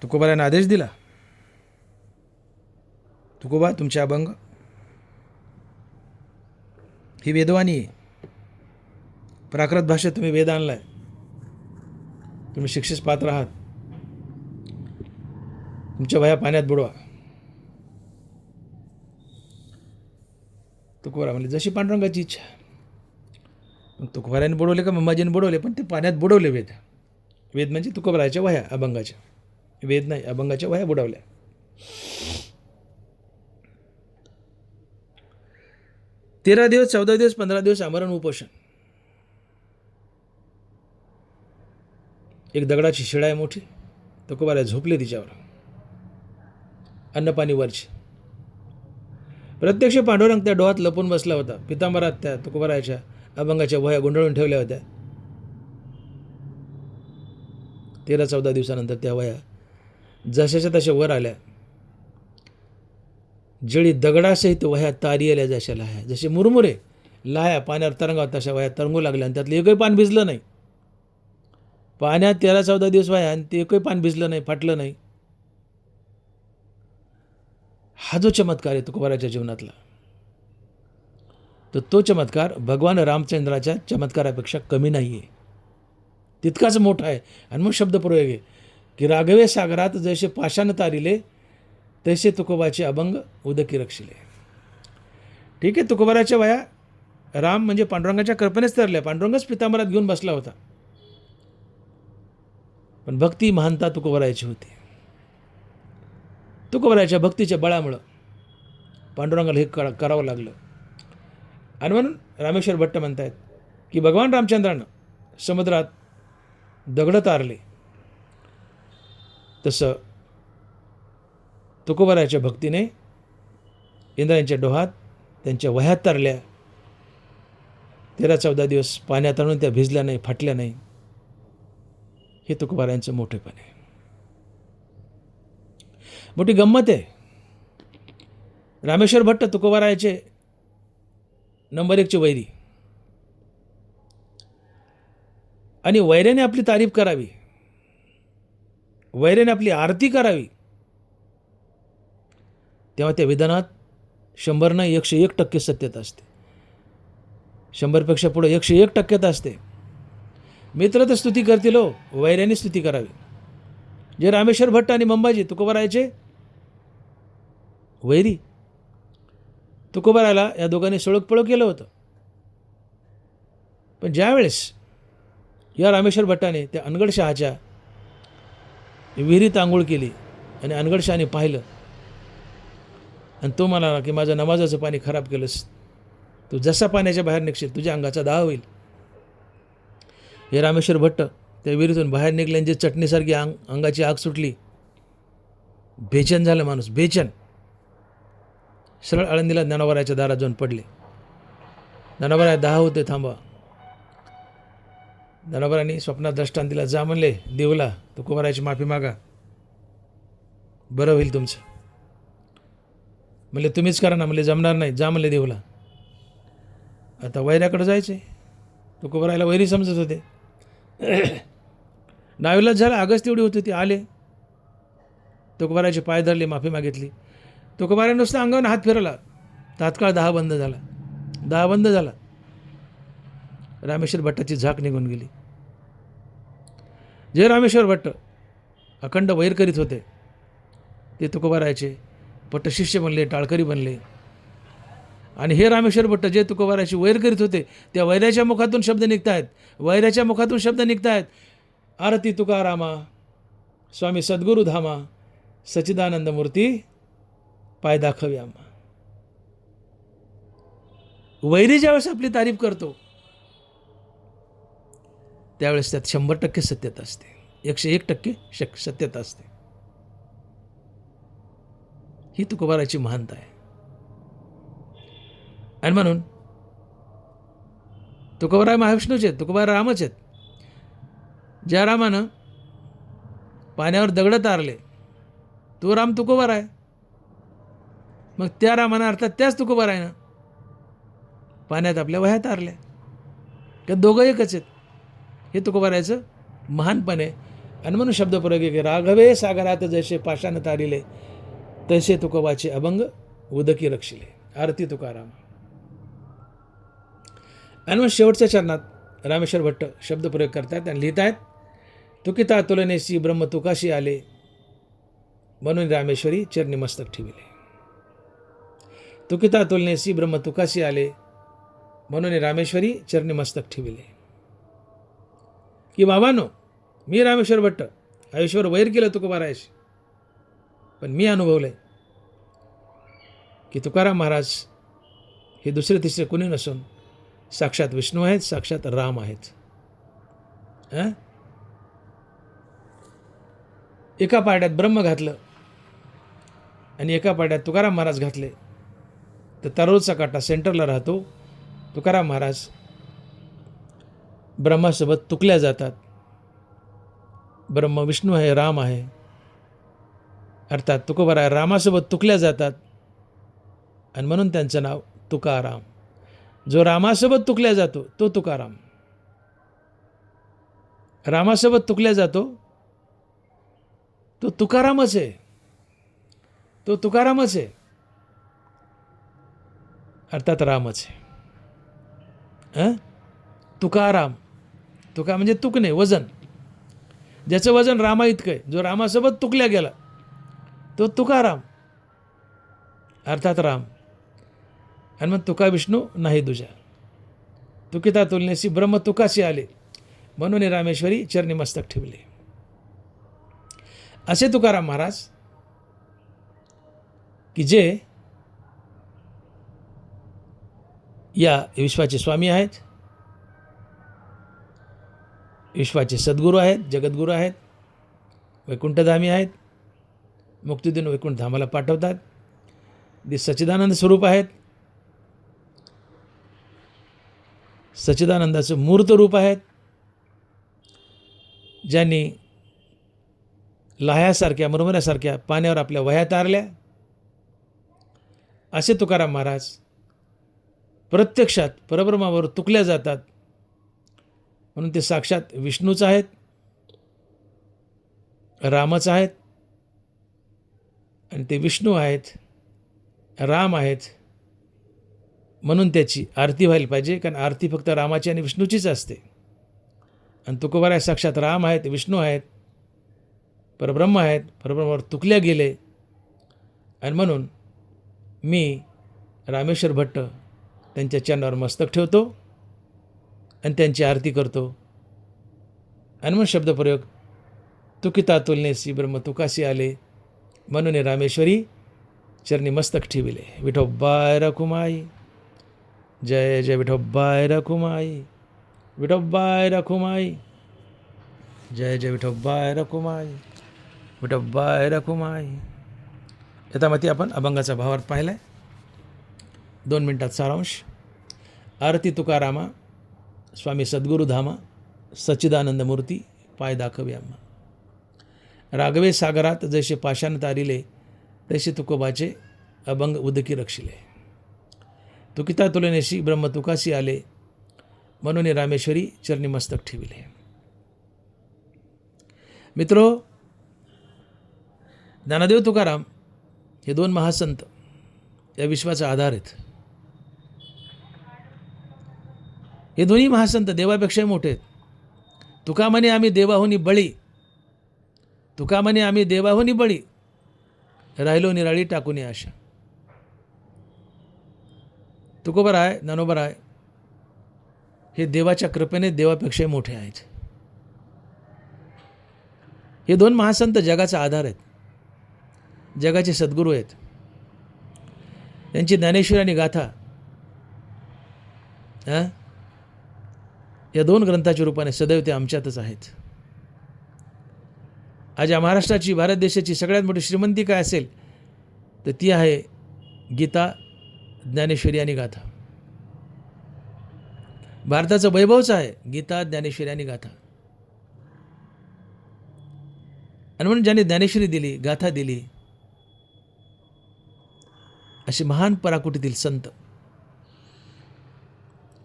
तुकोबारायांना आदेश दिला, तुकोबा तुमचे अभंग ही वेदवाणी आहे. प्राकृत भाषेत तुम्ही वेद आणलाय, तुम्ही शिक्षेस पात्र आहात, तुमच्या वह्या पाण्यात बुडवा. तुकोबारा म्हणले जशी पांडुरंगाची इच्छा. मग तुकोबाराने बुडवले का मम्माजीने बुडवले, पण ते पाण्यात बुडवले वेद. वेद म्हणजे तुकोबाराच्या वह्या अभंगाच्या, वेद नाही, अभंगाच्या वह्या बुडवल्या. 13 दिवस, 14 दिवस, 15 दिवस आमरण उपोषण. एक दगडाची शिळा आहे मोठी, तुकोबारा झोपले तिच्यावर, अन्नपाणी वरची. प्रत्यक्ष पांडुरंग त्या डोहात लपून बसला होता. पितांबरात त्या तुकोबाराच्या अभंगाच्या वह्या गुंडाळून ठेवल्या होत्या. 13-14 दिवसानंतर त्या वह्या जशाच्या तशा वर आल्या. जळी दगडासहित वह्या तारियल्या जशा लाह्या. जसे मुरमुरे लाह्या पाण्यावर तरंगावत तशा वह्या तरंगू लागल्या आणि त्यातलं एकही पान भिजलं नाही. पाण्यात 13-14 दिवस वह्या आणि ते एकही पान भिजलं नाही, फाटलं नाही. हा जो चमत्कार आहे तुकोबाराच्या जीवनातला, तर तो चमत्कार भगवान रामचंद्राच्या चमत्कारापेक्षा कमी नाही आहे, तितकाच मोठा आहे. आणि मग शब्दप्रयोग आहे की राघवे सागरात जसे पाषाण तारिले, तसे तुकोबाचे अभंग उदकी रक्षिले. ठीक आहे, तुकोबाराच्या वह्या राम म्हणजे पांडुरंगाच्या कल्पनेच तरल्या. पांडुरंगच पितांबरात घेऊन बसला होता. पण भक्ती महानता तुकोबाराची होती. तुकोबाराच्या भक्तीच्या बळामुळं पांडुरंगाला हे करावं लागलं. आणि म्हणून रामेश्वर भट्ट म्हणतायत की भगवान रामचंद्रानं समुद्रात दगड तारले, तसं तुकोबाराच्या भक्तीने इंद्रायणच्या डोहात त्यांच्या वह्यात तरल्या. 13-14 दिवस पाण्यात आणून त्या भिजल्या नाही, फाटल्या नाही. हे तुकोबारायांचं मोठेपण आहे. मोठी गंमत आहे. रामेश्वर भट्ट तुकोबारायाचे नंबर 1चे वैरी, आणि वैऱ्याने आपली तारीफ करावी, वैऱ्याने आपली आरती करावी, तेव्हा त्या विधानात 100 नाही 101% सत्यता असते. 100पेक्षा पुढे 101% असते. मित्र तर स्तुती करतील, हो, वैऱ्याने स्तुती करावी. जे रामेश्वर भट्ट आणि मंबाजी तुकोबारायाचे वैरी, तुकोबारायाला या दोघांनी सळोगपळो केलं होतं. पण ज्यावेळेस या रामेश्वर भट्टाने त्या अनगडशहाच्या विहिरीत आंघोळ केली आणि अनगडशहाने पाहिलं आणि तो म्हणाला की माझं नमाजाचं पाणी खराब केलंस, तू जसा पाण्याच्या बाहेर निघशील तुझ्या अंगाचा दाह होईल. हे रामेश्वर भट्ट त्या विहिरीतून बाहेर निघल्याने चटणीसारखी अंगाची आग सुटली बेचैन झालं माणूस, बेचैन. सरळ आळंदीला ज्ञानोबाराच्या दारात जाऊन पडले. ज्ञानोबाराय 10 होते, थांबा. ज्ञानोबारांनी स्वप्नात दृष्टांतीला जा म्हणले देवला, तुकोबारायची माफी मागा, बरं होईल तुमचं. म्हणले तुम्हीच करा ना. म्हणले जमणार नाही, जा म्हणले देवला. आता वैऱ्याकडे जायचे. तुकोबारायला वैरी समजत होते. नाविलाज झाला, आगच तेवढी होती, ती आले. तुकोबारायचे पाय धरले, माफी मागितली. तुकोबाराय नुसतं अंगावर हात फिरवला, तात्काळ 10 बंद झाला. 10 बंद झाला. रामेश्वर भट्टाची झाक निघून गेली. जे रामेश्वर भट्ट अखंड वैर करीत होते ते तुकोबारायचे पट्टशिष्य बनले, टाळकरी बनले. आणि हे रामेश्वर भट्ट जे तुकोबारायची वैर करीत होते त्या वैराच्या मुखातून शब्द निघत आहेत, वैराच्या मुखातून शब्द निघत आहेत. आरती तुकारामा, स्वामी सद्गुरू धामा, सच्चिदानंद मूर्ती पाय दाखवी आम्हा. वैरी ज्यावेळेस आपली तारीफ करतो त्यावेळेस त्यात 100% सत्यता असते, 101% सत्यता असते. ही तुकोबाराची महानता आहे. आणि म्हणून तुकोबाराय महाविष्णूचे आहेत, तुकोबाराय रामच आहेत. ज्या रामानं पाण्यावर दगड तारले तो राम तुकोबाराय. मग त्या रामानं अर्थात त्याच तुकोबारायनं पाण्यात आपल्या वह्या तारल्या. त्या दोघं एकच आहेत. हे तुकोबारायचं महानपण आहे. आणि म्हणून शब्दप्रयोग आहे की राघवे सागरात जैसे पाषाण तारिले, तैसे तुकोबाचे अभंग उदकी रक्षिले. आरती तुकाराम. आणि मग शेवटच्या चरणात रामेश्वर भट्ट शब्दप्रयोग करतात आणि लिहित आहेत, तुकिता तुलनेसी ब्रह्म तुकाशी आले, म्हणून रामेश्वरी चरणी मस्तक ठेविले. तुकिता तुलनेसी ब्रह्म तुकाशी आले, म्हणून रामेश्वरी चरणी मस्तक ठेविले. की बाबांनो, मी रामेश्वर भट्ट आयुष्यभर वैर केलं तुकोबारायशी, पण मी अनुभवलंय की तुकाराम महाराज हे दुसरे तिसरे कोणी नसून साक्षात विष्णू आहेत, साक्षात राम आहेत. एका पाड्यात ब्रह्म घातलं आणि एका पाड्यात तुकाराम महाराज घातले तर तरोजचा काटा सेंटरला राहतो. तुकाराम महाराज ब्रह्मासोबत तुकल्या जातात. ब्रह्म विष्णू आहे, राम आहे, अर्थात तुकोबाराय रामासोबत तुकल्या जातात आणि म्हणून त्यांचं नाव तुकाराम. जो रामासोबत तुकल्या जातो तो तुकाराम. रामासोबत तुकल्या जातो तो तुकारामच आहे, तो तुकारामच आहे, अर्थात रामच आहे. तुकाराम, तुका म्हणजे तुकणे, वजन, ज्याचं वजन रामा इतकं आहे, जो रामासोबत तुकल्या गेला तो तुकाराम, अर्थात राम. आणि मग तुका विष्णू नाही दुजा. तुकिता तुलनेसी ब्रह्म तुकाशी आले, म्हणून रामेश्वरी चरणी मस्तक ठेवले. असे तुकाराम महाराज की जे या विश्वाचे स्वामी आहेत, विश्वाचे सद्गुरू आहेत, जगद्गुरू आहेत, वैकुंठधामी आहेत, मुक्तीदिन वैकुंठधामाला पाठवतात, ते सच्चिदानंद स्वरूप आहेत, सच्चिदानंदाचं मूर्त रूप आहेत, ज्यांनी लाह्यासारख्या मुरमुऱ्यासारख्या पाण्यावर आपल्या वह्या तारल्या. असे तुकाराम महाराज प्रत्यक्षात परब्रह्मावर तुकल्या जातात, म्हणून ते साक्षात विष्णूच आहेत, रामच आहेत. आणि ते विष्णू आहेत, राम आहेत, म्हणून त्याची आरती व्हायला पाहिजे, कारण आरती फक्त रामाची आणि विष्णूचीच असते. आणि तुकोबाराय साक्षात राम आहेत, विष्णू आहेत, परब्रह्म आहेत, परब्रह्मावर तुकल्या गेले. आणि म्हणून मी रामेश्वर भट्ट त्यांच्या चरणावर मस्तक ठेवतो आणि त्यांची आरती करतो. आणि मग शब्दप्रयोग, तुकिता तुलनेसी ब्रह्म तुकाशी आले, म्हणून रामेश्वरी चरणी मस्तक ठेविले. विठोबाय रखुमाई, जय जय विठोबाय रखुमाई, विठोबाय रखुमाई, जय जय विठोबाय रखुमाई, विठोबाय रखुमाई. यथामती आपण अभंगाचा भावार्थ पाहिला आहे. 2 मिनिटात सारांश. आरती तुकारामा, स्वामी सद्गुरू धामा, सच्चिदानंद मूर्ती, पाय दाखवे आम्हा. रागवे सागरात जैसे पाषाण तारिले, तैसे तुकोबाचे अभंग उदकी रक्षिले. तुकिता तुलनेशी ब्रह्म तुकासी आले, म्हणून रामेश्वरी चरणी मस्तक ठेविले. मित्रो, ज्ञानदेव तुकाराम हे 2 महासंत या विश्वाचा आधार आहेत. हे दोन्ही महासंत देवापेक्षाही मोठे आहेत. तुका म्हणे आम्ही देवाहुनी बळी, तुका म्हणे आम्ही देवाहुनी बळी, राहिलो निराळी टाकून आशा. तुकोबराय, ज्ञानोबराय हे देवाच्या कृपेने देवापेक्षाही मोठे आहेत. हे 2 महासंत जगाचा आधार आहेत, जगाचे सद्गुरू आहेत. त्यांची ज्ञानेश्वरी आणि गाथा या 2 ग्रंथाच्या रूपाने सदैव ते आमच्यातच आहेत. आज या महाराष्ट्राची, भारत देशाची सगळ्यात मोठी श्रीमंती काय असेल तर ती आहे गीता, ज्ञानेश्वरी आणि गाथा. भारताचं वैभवच आहे गीता, ज्ञानेश्वरी आणि गाथा. आणि म्हणून ज्याने ज्ञानेश्वरी दिली, गाथा दिली, असे महान पराकुटीतील संत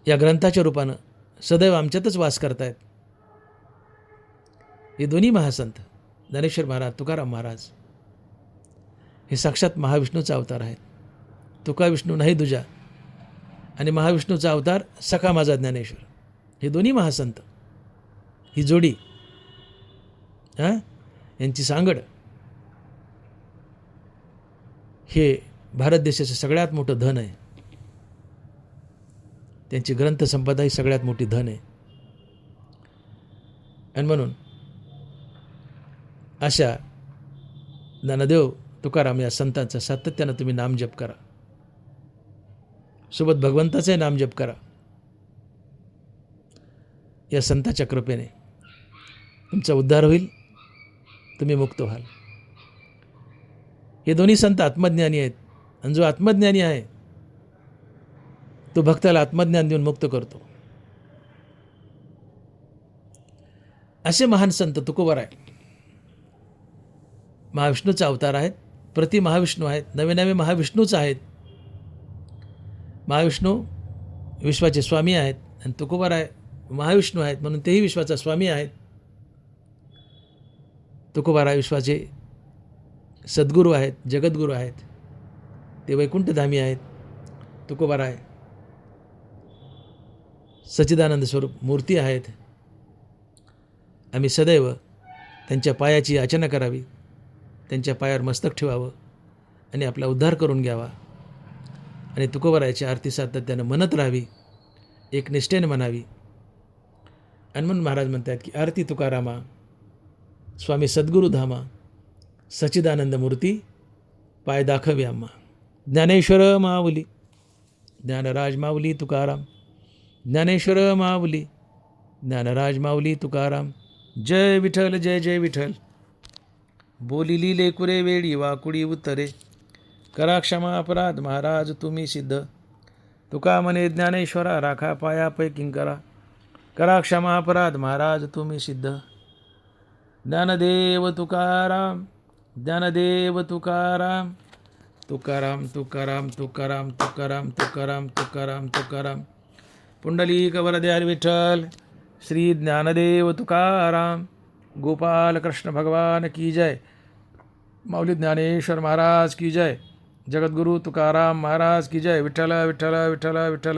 या ग्रंथाच्या रूपानं सदैव आमच्यातच वास करतायत. हे दोन्ही महासंत ज्ञानेश्वर महाराज, तुकाराम महाराज हे साक्षात महाविष्णूचा अवतार आहेत. तुका विष्णू नाही दुजा आणि महाविष्णूचा अवतार सखा माझा ज्ञानेश्वर. हे दोन्ही महासंत, ही जोडी, यांची सांगड हे भारत देशाचं सगळ्यात मोठं धन आहे. त्यांची ग्रंथसंपदा ही सगळ्यात मोठी धन आहे. आणि म्हणून अशा ज्ञानदेव तुकाराम या संतांचा सातत्यानं तुम्ही नामजप करा, सोबत भगवंताचे नामजप करा. या संताच्या कृपेने तुमचा उद्धार होईल, तुम्ही मुक्त व्हाल. हे दोन्ही संत आत्मज्ञानी आहेत आणि जो आत्मज्ञानी आहे तो भक्ताला आत्मज्ञान देऊन मुक्त करतो. असे महान संत तुकोबराय महाविष्णूचा अवतार आहेत, प्रति महाविष्णू आहेत, नवे नवे महाविष्णूच आहेत. महाविष्णू विश्वाचे स्वामी आहेत आणि तुकोबराय महाविष्णू आहेत म्हणून तेही विश्वाचा स्वामी आहेत. तुकोबराय विश्वाचे सद्गुरू आहेत, जगद्गुरू आहेत, ते वैकुंठधामी आहेत. तुकोबराय सच्चिदानंद स्वरूप मूर्ती आहेत. आम्ही सदैव त्यांच्या पायाची याचना करावी, त्यांच्या पायावर मस्तक ठेवावं आणि आपला उद्धार करून घ्यावा. आणि तुकोबरायची आरती सातत्यानं म्हणत राहावी, एक निष्ठेने म्हणावी. आणि म्हणून महाराज म्हणतात की आरती तुकारामा, स्वामी सद्गुरू धामा, सच्चिदानंद मूर्ती, पाय दाखवे आम्हा. ज्ञानेश्वर माऊली, ज्ञानराज माऊली तुकाराम, ज्ञानेश्वर माऊली, ज्ञानराज माऊली तुकाराम. जय विठ्ठल, जय जय विठ्ठल. बोलिली लेकुरे वेळी वाकुडी उत्तरे, करा क्षमा अपराध महाराज तुम्ही सिद्ध. तुका म्हणे ज्ञानेश्वरा, राखा पाया पै किंकरा, करा क्षमा अपराध महाराज तुम्ही सिद्ध. ज्ञानदेव तुकाराम, ज्ञानदेव तुकाराम, तुकाराम तुकाराम तुकाराम तुकाराम तुकाराम तुकाराम तुकाराम. पुंडलिक वरदे विठ्ठल. श्री ज्ञानदेव तुकाराम. गोपाल कृष्ण भगवान की जय. माऊली ज्ञानेश्वर महाराज की जय. जगद्गुरु तुकाराम महाराज की जय. विठ्ठल विठ्ठल विठ्ठल विठ्ठल.